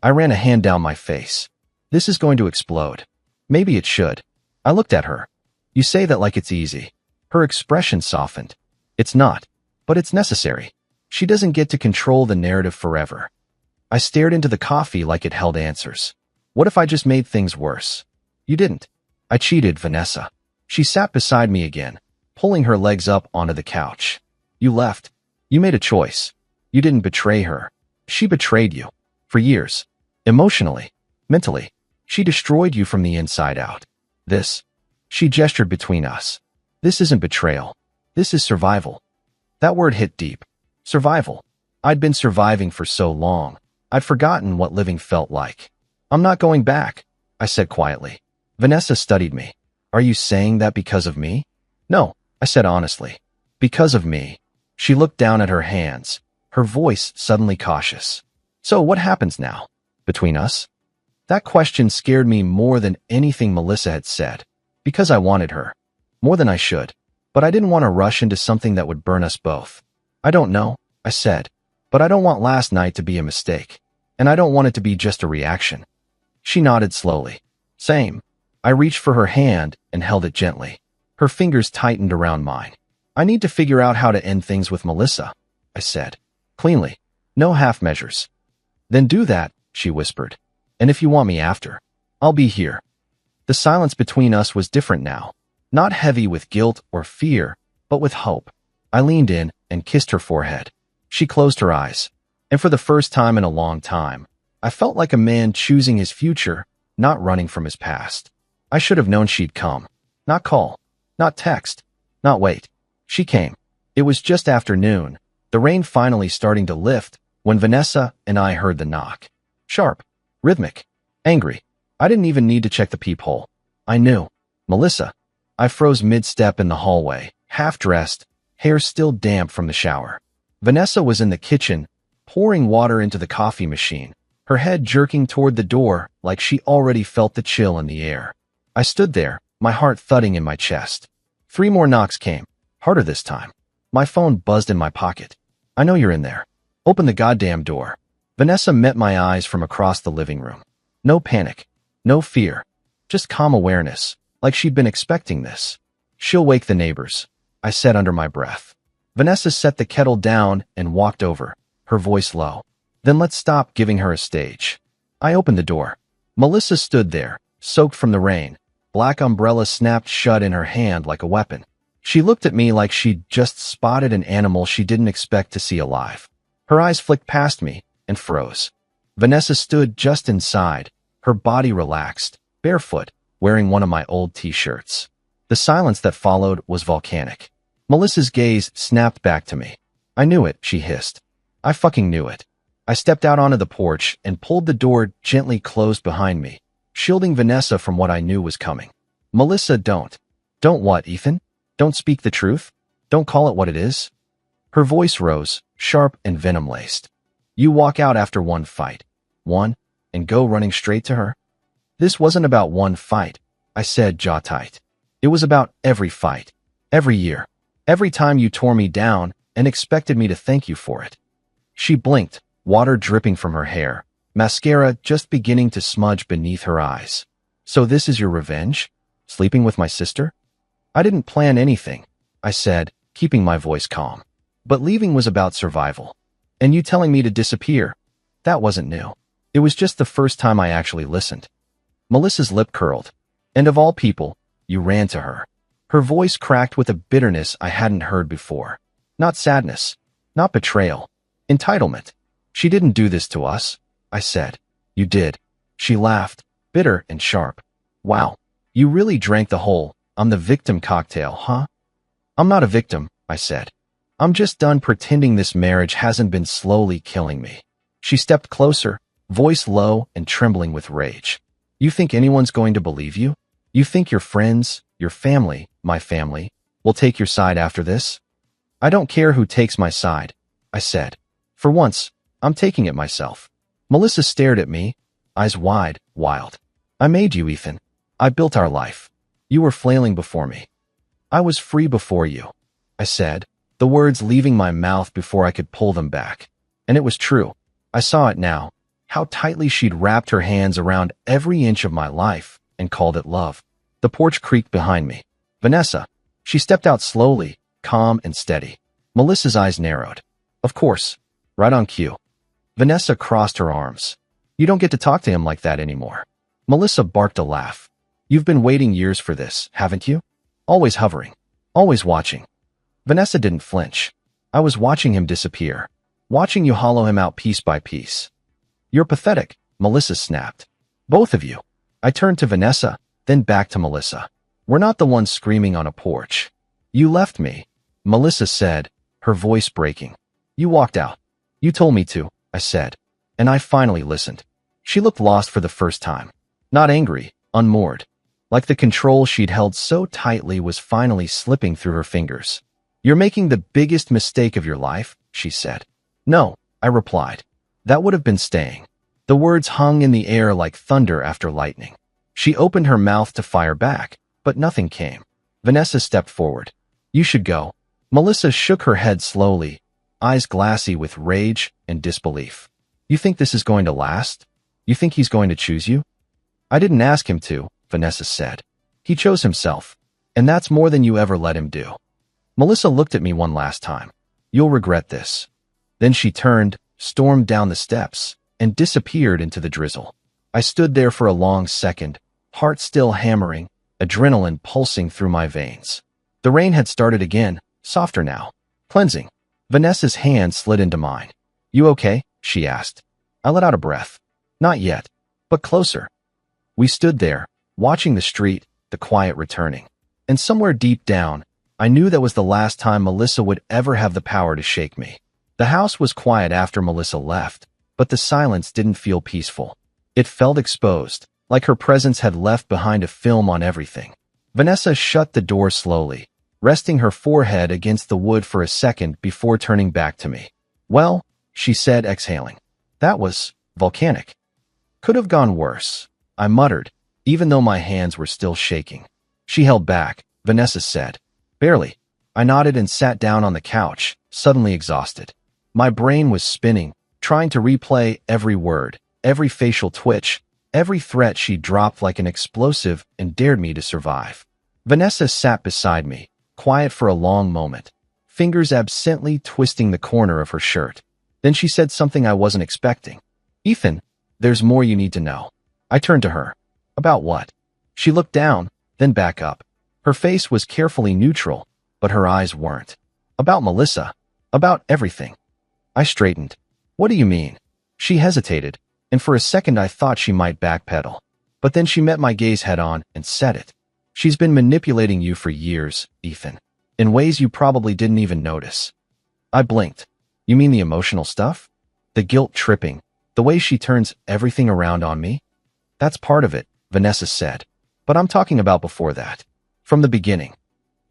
I ran a hand down my face. "This is going to explode." "Maybe it should." I looked at her. "You say that like it's easy." Her expression softened. "It's not. But it's necessary. She doesn't get to control the narrative forever." I stared into the coffee like it held answers. What if I just made things worse? "You didn't." I cheated, Vanessa. She sat beside me again, pulling her legs up onto the couch. "You left. You made a choice. You didn't betray her. She betrayed you. For years. Emotionally. Mentally. She destroyed you from the inside out. This." She gestured between us. "This isn't betrayal. This is survival." That word hit deep. Survival. I'd been surviving for so long. I'd forgotten what living felt like. "I'm not going back," I said quietly. Vanessa studied me. "Are you saying that because of me?" "No," I said honestly. "Because of me." She looked down at her hands, her voice suddenly cautious. "So what happens now? Between us?" That question scared me more than anything Melissa had said, because I wanted her. More than I should. But I didn't want to rush into something that would burn us both. "I don't know," I said. "But I don't want last night to be a mistake. And I don't want it to be just a reaction." She nodded slowly. "Same." I reached for her hand and held it gently. Her fingers tightened around mine. "I need to figure out how to end things with Melissa," I said. "Cleanly. No half measures." "Then do that," she whispered. "And if you want me after, I'll be here." The silence between us was different now. Not heavy with guilt or fear, but with hope. I leaned in and kissed her forehead. She closed her eyes. And for the first time in a long time, I felt like a man choosing his future, not running from his past. I should have known she'd come. Not call. Not text. Not wait. She came. It was just afternoon, the rain finally starting to lift, when Vanessa and I heard the knock. Sharp. Rhythmic. Angry. I didn't even need to check the peephole. I knew. Melissa. I froze mid-step in the hallway, half-dressed, hair still damp from the shower. Vanessa was in the kitchen, pouring water into the coffee machine, her head jerking toward the door like she already felt the chill in the air. I stood there, my heart thudding in my chest. 3 more knocks came, harder this time. My phone buzzed in my pocket. I know you're in there. Open the goddamn door. Vanessa met my eyes from across the living room. No panic. No fear. Just calm awareness, like she'd been expecting this. She'll wake the neighbors, I said under my breath. Vanessa set the kettle down and walked over, her voice low. Then let's stop giving her a stage. I opened the door. Melissa stood there, soaked from the rain, black umbrella snapped shut in her hand like a weapon. She looked at me like she'd just spotted an animal she didn't expect to see alive. Her eyes flicked past me and froze. Vanessa stood just inside, her body relaxed, barefoot, wearing one of my old t-shirts. The silence that followed was volcanic. Melissa's gaze snapped back to me. I knew it, she hissed. I fucking knew it. I stepped out onto the porch and pulled the door gently closed behind me, shielding Vanessa from what I knew was coming. Melissa, don't. Don't what, Ethan? Don't speak the truth? Don't call it what it is? Her voice rose, sharp and venom-laced. You walk out after one fight. One, and go running straight to her? This wasn't about one fight, I said, jaw tight. It was about every fight. Every year. Every time you tore me down and expected me to thank you for it. She blinked, water dripping from her hair, mascara just beginning to smudge beneath her eyes. So this is your revenge? Sleeping with my sister? I didn't plan anything, I said, keeping my voice calm. But leaving was about survival. And you telling me to disappear, that wasn't new. It was just the first time I actually listened. Melissa's lip curled. And of all people, you ran to her. Her voice cracked with a bitterness I hadn't heard before. Not sadness. Not betrayal. Entitlement. She didn't do this to us, I said. You did. She laughed, bitter and sharp. Wow. You really drank the whole, I'm the victim cocktail, huh? I'm not a victim, I said. I'm just done pretending this marriage hasn't been slowly killing me. She stepped closer, voice low and trembling with rage. You think anyone's going to believe you? You think your friends, your family, my family, will take your side after this? I don't care who takes my side, I said. For once, I'm taking it myself. Melissa stared at me, eyes wide, wild. I made you, Ethan. I built our life. You were flailing before me. I was free before you, I said, the words leaving my mouth before I could pull them back. And it was true. I saw it now, how tightly she'd wrapped her hands around every inch of my life and called it love. The porch creaked behind me. Vanessa. She stepped out slowly, calm and steady. Melissa's eyes narrowed. Of course. Right on cue. Vanessa crossed her arms. You don't get to talk to him like that anymore. Melissa barked a laugh. You've been waiting years for this, haven't you? Always hovering. Always watching. Vanessa didn't flinch. I was watching him disappear. Watching you hollow him out piece by piece. You're pathetic, Melissa snapped. Both of you. I turned to Vanessa, then back to Melissa. We're not the ones screaming on a porch. You left me, Melissa said, her voice breaking. You walked out. You told me to, I said. And I finally listened. She looked lost for the first time. Not angry, unmoored. Like the control she'd held so tightly was finally slipping through her fingers. You're making the biggest mistake of your life, she said. No, I replied. That would have been staying. The words hung in the air like thunder after lightning. She opened her mouth to fire back, but nothing came. Vanessa stepped forward. You should go. Melissa shook her head slowly, eyes glassy with rage and disbelief. You think this is going to last? You think he's going to choose you? I didn't ask him to, Vanessa said. He chose himself, and that's more than you ever let him do. Melissa looked at me one last time. You'll regret this. Then she turned, stormed down the steps, and disappeared into the drizzle. I stood there for a long second, heart still hammering, adrenaline pulsing through my veins. The rain had started again, softer now. Cleansing. Vanessa's hand slid into mine. You okay? she asked. I let out a breath. Not yet, but closer. We stood there, watching the street, the quiet returning. And somewhere deep down, I knew that was the last time Melissa would ever have the power to shake me. The house was quiet after Melissa left, but the silence didn't feel peaceful. It felt exposed, like her presence had left behind a film on everything. Vanessa shut the door slowly, resting her forehead against the wood for a second before turning back to me. Well, she said, exhaling. That was volcanic. Could have gone worse, I muttered, even though my hands were still shaking. She held back, Vanessa said. Barely. I nodded and sat down on the couch, suddenly exhausted. My brain was spinning, trying to replay every word, every facial twitch, every threat she dropped like an explosive and dared me to survive. Vanessa sat beside me, quiet for a long moment, fingers absently twisting the corner of her shirt. Then she said something I wasn't expecting. Ethan, there's more you need to know. I turned to her. About what? She looked down, then back up. Her face was carefully neutral, but her eyes weren't. About Melissa. About everything. I straightened. What do you mean? She hesitated, and for a second I thought she might backpedal. But then she met my gaze head-on and said it. She's been manipulating you for years, Ethan, in ways you probably didn't even notice. I blinked. You mean the emotional stuff? The guilt tripping, the way she turns everything around on me? That's part of it, Vanessa said. But I'm talking about before that. From the beginning.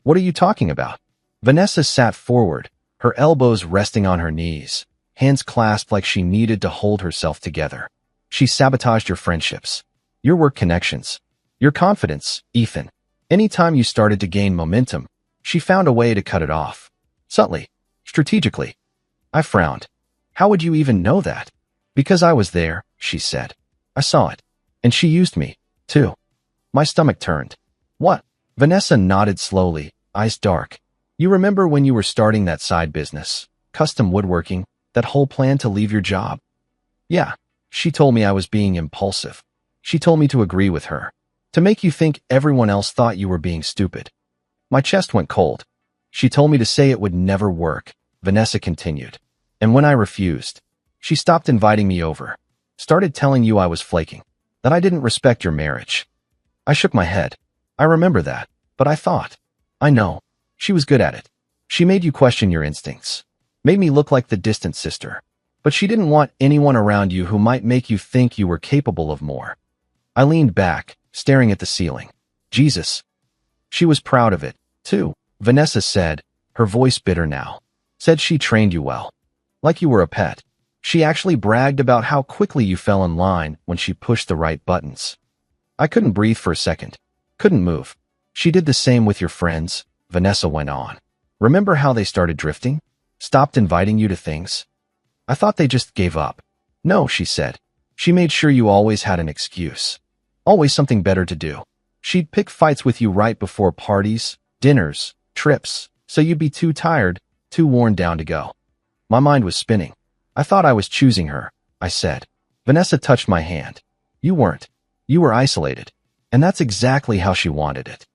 What are you talking about? Vanessa sat forward, her elbows resting on her knees, hands clasped like she needed to hold herself together. She sabotaged your friendships, your work connections, your confidence, Ethan. Anytime you started to gain momentum, she found a way to cut it off. Subtly, strategically. I frowned. How would you even know that? Because I was there, she said. I saw it. And she used me, too. My stomach turned. What? Vanessa nodded slowly, eyes dark. You remember when you were starting that side business, custom woodworking, that whole plan to leave your job? Yeah, she told me I was being impulsive. She told me to agree with her, to make you think everyone else thought you were being stupid. My chest went cold. She told me to say it would never work, Vanessa continued. And when I refused, she stopped inviting me over, started telling you I was flaking, that I didn't respect your marriage. I shook my head. I remember that, but I thought, I know, she was good at it. She made you question your instincts, made me look like the distant sister, but she didn't want anyone around you who might make you think you were capable of more. I leaned back, staring at the ceiling. Jesus. She was proud of it, too, Vanessa said, her voice bitter now. Said she trained you well. Like you were a pet. She actually bragged about how quickly you fell in line when she pushed the right buttons. I couldn't breathe for a second. Couldn't move. She did the same with your friends, Vanessa went on. Remember how they started drifting? Stopped inviting you to things? I thought they just gave up. No, she said. She made sure you always had an excuse. Always something better to do. She'd pick fights with you right before parties, dinners, trips, so you'd be too tired, too worn down to go. My mind was spinning. I thought I was choosing her, I said. Vanessa touched my hand. You weren't. You were isolated. And that's exactly how she wanted it.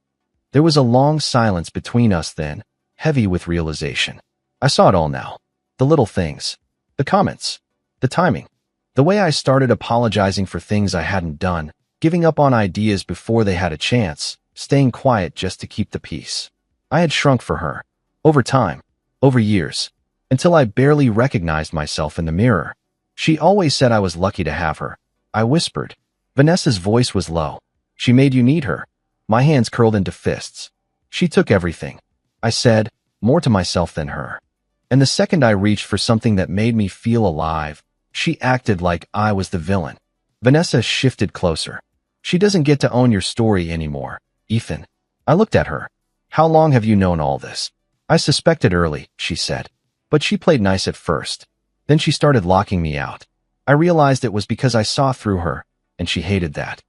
There was a long silence between us then, heavy with realization. I saw it all now. The little things. The comments. The timing. The way I started apologizing for things I hadn't done, giving up on ideas before they had a chance, staying quiet just to keep the peace. I had shrunk for her. Over time. Over years. Until I barely recognized myself in the mirror. She always said I was lucky to have her. I whispered. Vanessa's voice was low. She made you need her. My hands curled into fists. She took everything. I said, more to myself than her. And the second I reached for something that made me feel alive, she acted like I was the villain. Vanessa shifted closer. She doesn't get to own your story anymore, Ethan. I looked at her. How long have you known all this? I suspected early, she said. But she played nice at first. Then she started locking me out. I realized it was because I saw through her, and she hated that.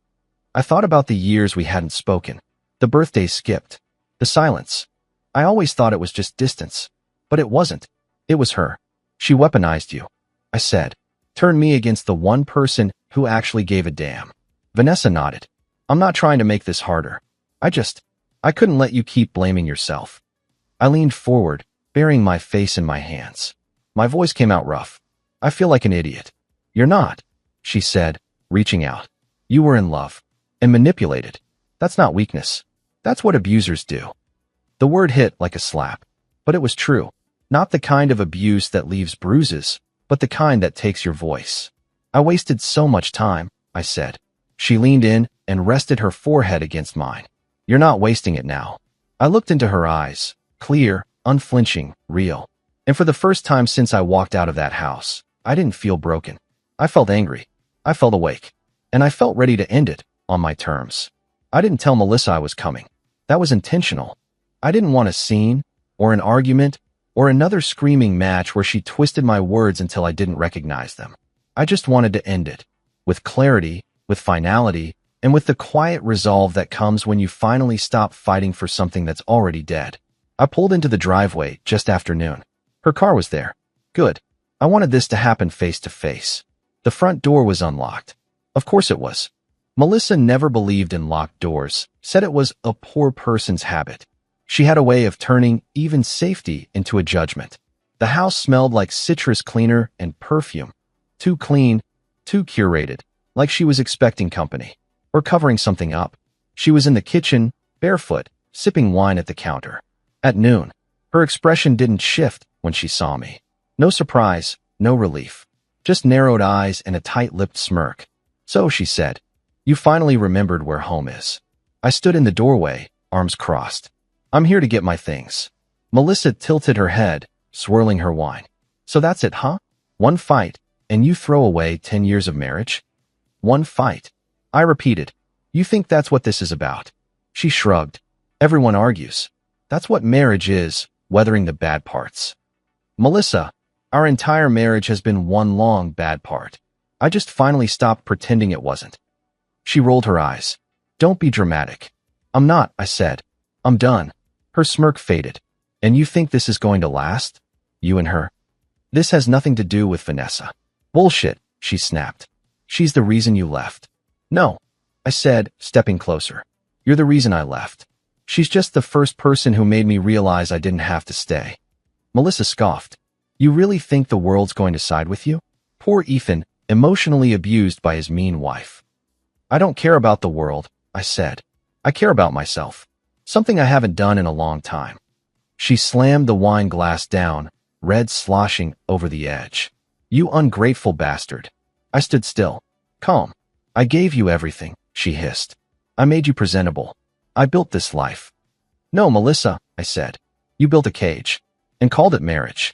I thought about the years we hadn't spoken, the birthdays skipped, the silence. I always thought it was just distance, but it wasn't. It was her. She weaponized you, I said. Turned me against the one person who actually gave a damn. Vanessa nodded. I'm not trying to make this harder. I couldn't let you keep blaming yourself. I leaned forward, burying my face in my hands. My voice came out rough. I feel like an idiot. You're not, she said, reaching out. You were in love. And manipulated. That's not weakness. That's what abusers do. The word hit like a slap. But it was true. Not the kind of abuse that leaves bruises, but the kind that takes your voice. I wasted so much time, I said. She leaned in and rested her forehead against mine. You're not wasting it now. I looked into her eyes, clear, unflinching, real. And for the first time since I walked out of that house, I didn't feel broken. I felt angry. I felt awake. And I felt ready to end it, on my terms. I didn't tell Melissa I was coming. That was intentional. I didn't want a scene, or an argument, or another screaming match where she twisted my words until I didn't recognize them. I just wanted to end it. With clarity, with finality, and with the quiet resolve that comes when you finally stop fighting for something that's already dead. I pulled into the driveway just after noon. Her car was there. Good. I wanted this to happen face to face. The front door was unlocked. Of course it was. Melissa never believed in locked doors, said it was a poor person's habit. She had a way of turning even safety into a judgment. The house smelled like citrus cleaner and perfume. Too clean, too curated, like she was expecting company. Or covering something up. She was in the kitchen, barefoot, sipping wine at the counter. At noon, her expression didn't shift when she saw me. No surprise, no relief. Just narrowed eyes and a tight-lipped smirk. So, she said, you finally remembered where home is. I stood in the doorway, arms crossed. I'm here to get my things. Melissa tilted her head, swirling her wine. So that's it, huh? One fight, and you throw away 10 years of marriage? One fight. I repeated. You think that's what this is about? She shrugged. Everyone argues. That's what marriage is, weathering the bad parts. Melissa, our entire marriage has been one long bad part. I just finally stopped pretending it wasn't. She rolled her eyes. Don't be dramatic. I'm not, I said. I'm done. Her smirk faded. And you think this is going to last? You and her? This has nothing to do with Vanessa. Bullshit, she snapped. She's the reason you left. No, I said, stepping closer. You're the reason I left. She's just the first person who made me realize I didn't have to stay. Melissa scoffed. You really think the world's going to side with you? Poor Ethan, emotionally abused by his mean wife. I don't care about the world, I said. I care about myself. Something I haven't done in a long time. She slammed the wine glass down, red sloshing over the edge. You ungrateful bastard. I stood still, calm. I gave you everything, she hissed. I made you presentable. I built this life. No, Melissa, I said. You built a cage. And called it marriage.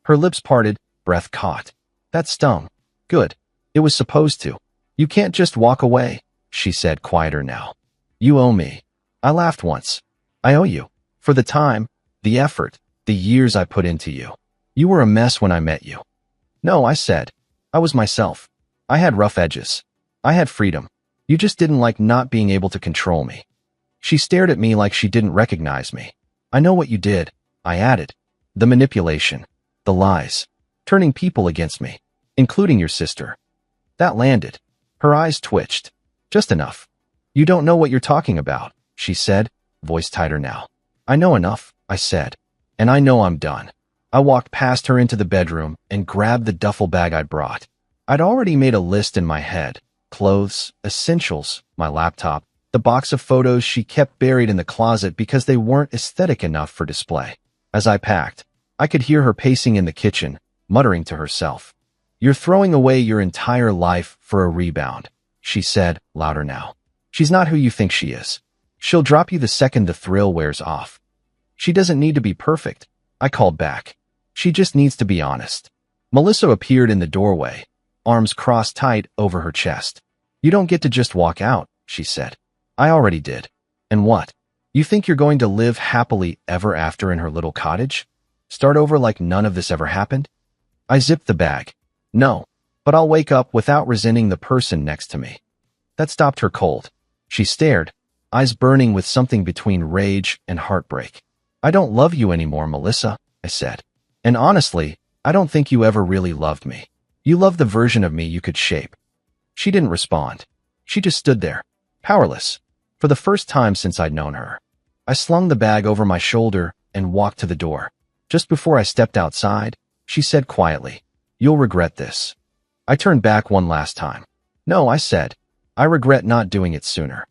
Her lips parted, breath caught. That stung. Good. It was supposed to. You can't just walk away, she said, quieter now. You owe me. I laughed once. I owe you. For the time, the effort, the years I put into you. You were a mess when I met you. No, I said. I was myself. I had rough edges. I had freedom. You just didn't like not being able to control me. She stared at me like she didn't recognize me. I know what you did, I added. The manipulation. The lies. Turning people against me. Including your sister. That landed. Her eyes twitched. Just enough. You don't know what you're talking about, she said, voice tighter now. I know enough, I said. And I know I'm done. I walked past her into the bedroom and grabbed the duffel bag I'd brought. I'd already made a list in my head. Clothes, essentials, my laptop, the box of photos she kept buried in the closet because they weren't aesthetic enough for display. As I packed, I could hear her pacing in the kitchen, muttering to herself. You're throwing away your entire life for a rebound, she said, louder now. She's not who you think she is. She'll drop you the second the thrill wears off. She doesn't need to be perfect, I called back. She just needs to be honest. Melissa appeared in the doorway, arms crossed tight over her chest. You don't get to just walk out, she said. I already did. And what? You think you're going to live happily ever after in her little cottage? Start over like none of this ever happened? I zipped the bag. No, but I'll wake up without resenting the person next to me. That stopped her cold. She stared, eyes burning with something between rage and heartbreak. I don't love you anymore, Melissa, I said. And honestly, I don't think you ever really loved me. You loved the version of me you could shape. She didn't respond. She just stood there, powerless, for the first time since I'd known her. I slung the bag over my shoulder and walked to the door. Just before I stepped outside, she said quietly, You'll regret this. I turned back one last time. No, I said. I regret not doing it sooner.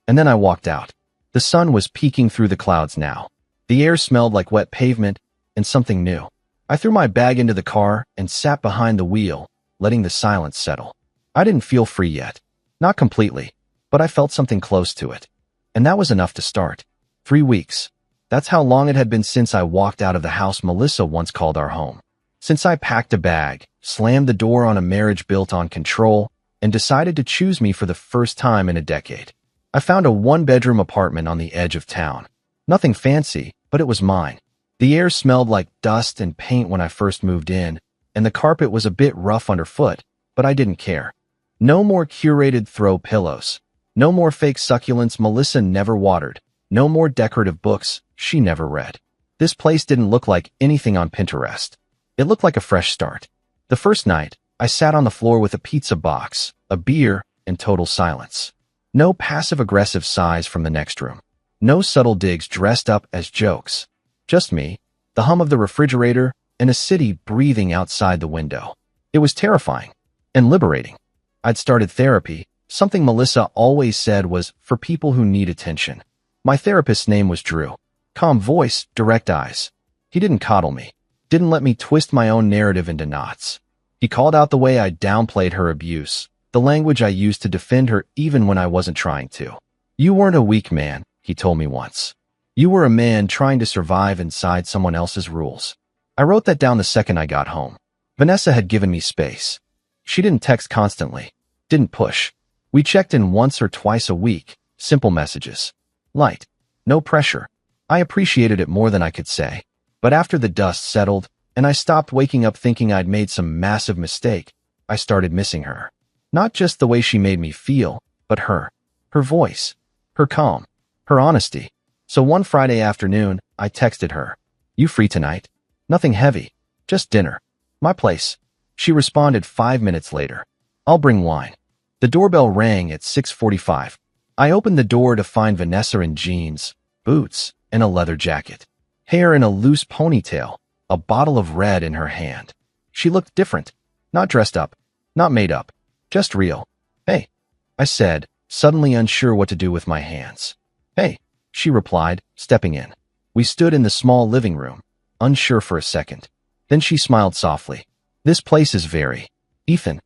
And then I walked out. The sun was peeking through the clouds now. The air smelled like wet pavement and something new. I threw my bag into the car and sat behind the wheel, letting the silence settle. I didn't feel free yet. Not completely, but I felt something close to it. And that was enough to start. 3 weeks. That's how long it had been since I walked out of the house Melissa once called our home. Since I packed a bag, slammed the door on a marriage built on control, and decided to choose me for the first time in a decade. I found a one-bedroom apartment on the edge of town. Nothing fancy, but it was mine. The air smelled like dust and paint when I first moved in, and the carpet was a bit rough underfoot, but I didn't care. No more curated throw pillows. No more fake succulents Melissa never watered. No more decorative books she never read. This place didn't look like anything on Pinterest. It looked like a fresh start. The first night, I sat on the floor with a pizza box, a beer, and total silence. No passive-aggressive sighs from the next room. No subtle digs dressed up as jokes. Just me, the hum of the refrigerator, and a city breathing outside the window. It was terrifying and liberating. I'd started therapy. Something Melissa always said was for people who need attention. My therapist's name was Drew. Calm voice, direct eyes. He didn't coddle me. Didn't let me twist my own narrative into knots. He called out the way I downplayed her abuse, the language I used to defend her even when I wasn't trying to. You weren't a weak man, he told me once. You were a man trying to survive inside someone else's rules. I wrote that down the second I got home. Vanessa had given me space. She didn't text constantly. Didn't push. We checked in once or twice a week. Simple messages. Light. No pressure. I appreciated it more than I could say. But after the dust settled, and I stopped waking up thinking I'd made some massive mistake, I started missing her. Not just the way she made me feel, but her. Her voice. Her calm. Her honesty. So one Friday afternoon, I texted her. You free tonight? Nothing heavy. Just dinner. My place. She responded 5 minutes later. I'll bring wine. The doorbell rang at 6:45. I opened the door to find Vanessa in jeans, boots, and a leather jacket. Hair in a loose ponytail, a bottle of red in her hand. She looked different. Not dressed up. Not made up. Just real. Hey, I said, suddenly unsure what to do with my hands. Hey, she replied, stepping in. We stood in the small living room, unsure for a second. Then she smiled softly. This place is very... Ethan.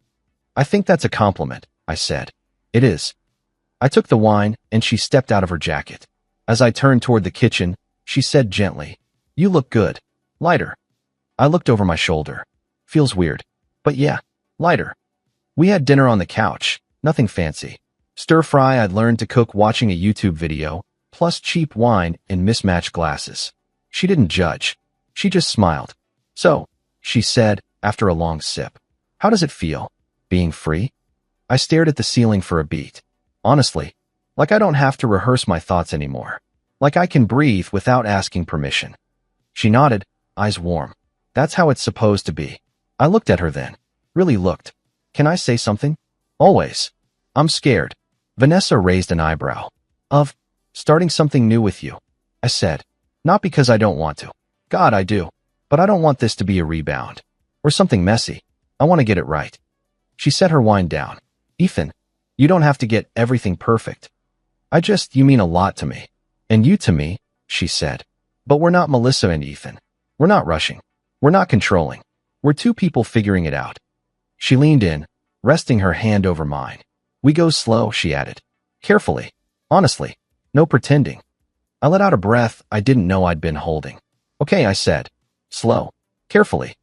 I think that's a compliment, I said. It is. I took the wine, and she stepped out of her jacket. As I turned toward the kitchen, she said gently, You look good. Lighter. I looked over my shoulder. Feels weird. But yeah, lighter. We had dinner on the couch, nothing fancy. Stir-fry I'd learned to cook watching a YouTube video, plus cheap wine in mismatched glasses. She didn't judge. She just smiled. So, she said, after a long sip, how does it feel, being free? I stared at the ceiling for a beat. Honestly, like I don't have to rehearse my thoughts anymore. Like I can breathe without asking permission. She nodded, eyes warm. That's how it's supposed to be. I looked at her then. Really looked. Can I say something? Always. I'm scared. Vanessa raised an eyebrow. Of starting something new with you. I said. Not because I don't want to. God, I do. But I don't want this to be a rebound. Or something messy. I want to get it right. She set her wine down. Ethan, you don't have to get everything perfect. You mean a lot to me. And you to me, she said. But we're not Melissa and Ethan. We're not rushing. We're not controlling. We're two people figuring it out. She leaned in, resting her hand over mine. We go slow, she added. Carefully. Honestly. No pretending. I let out a breath I didn't know I'd been holding. Okay, I said. Slow. Carefully.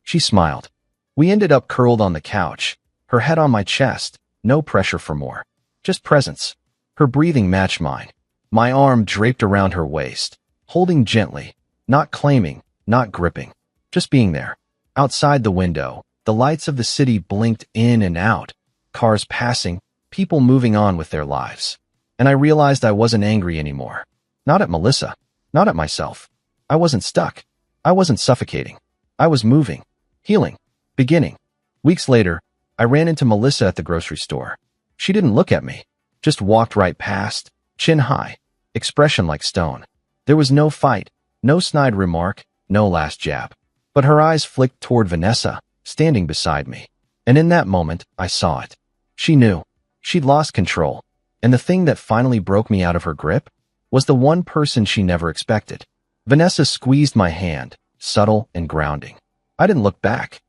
She smiled. We ended up curled on the couch, her head on my chest, no pressure for more. Just presence. Her breathing matched mine. My arm draped around her waist, holding gently, not claiming, not gripping, just being there. Outside the window, the lights of the city blinked in and out, cars passing, people moving on with their lives. And I realized I wasn't angry anymore. Not at Melissa. Not at myself. I wasn't stuck. I wasn't suffocating. I was moving. Healing. Beginning. Weeks later, I ran into Melissa at the grocery store. She didn't look at me. Just walked right past, chin high, expression like stone. There was no fight, no snide remark, no last jab. But her eyes flicked toward Vanessa, standing beside me. And in that moment, I saw it. She knew. She'd lost control. And the thing that finally broke me out of her grip was the one person she never expected. Vanessa squeezed my hand, subtle and grounding. I didn't look back.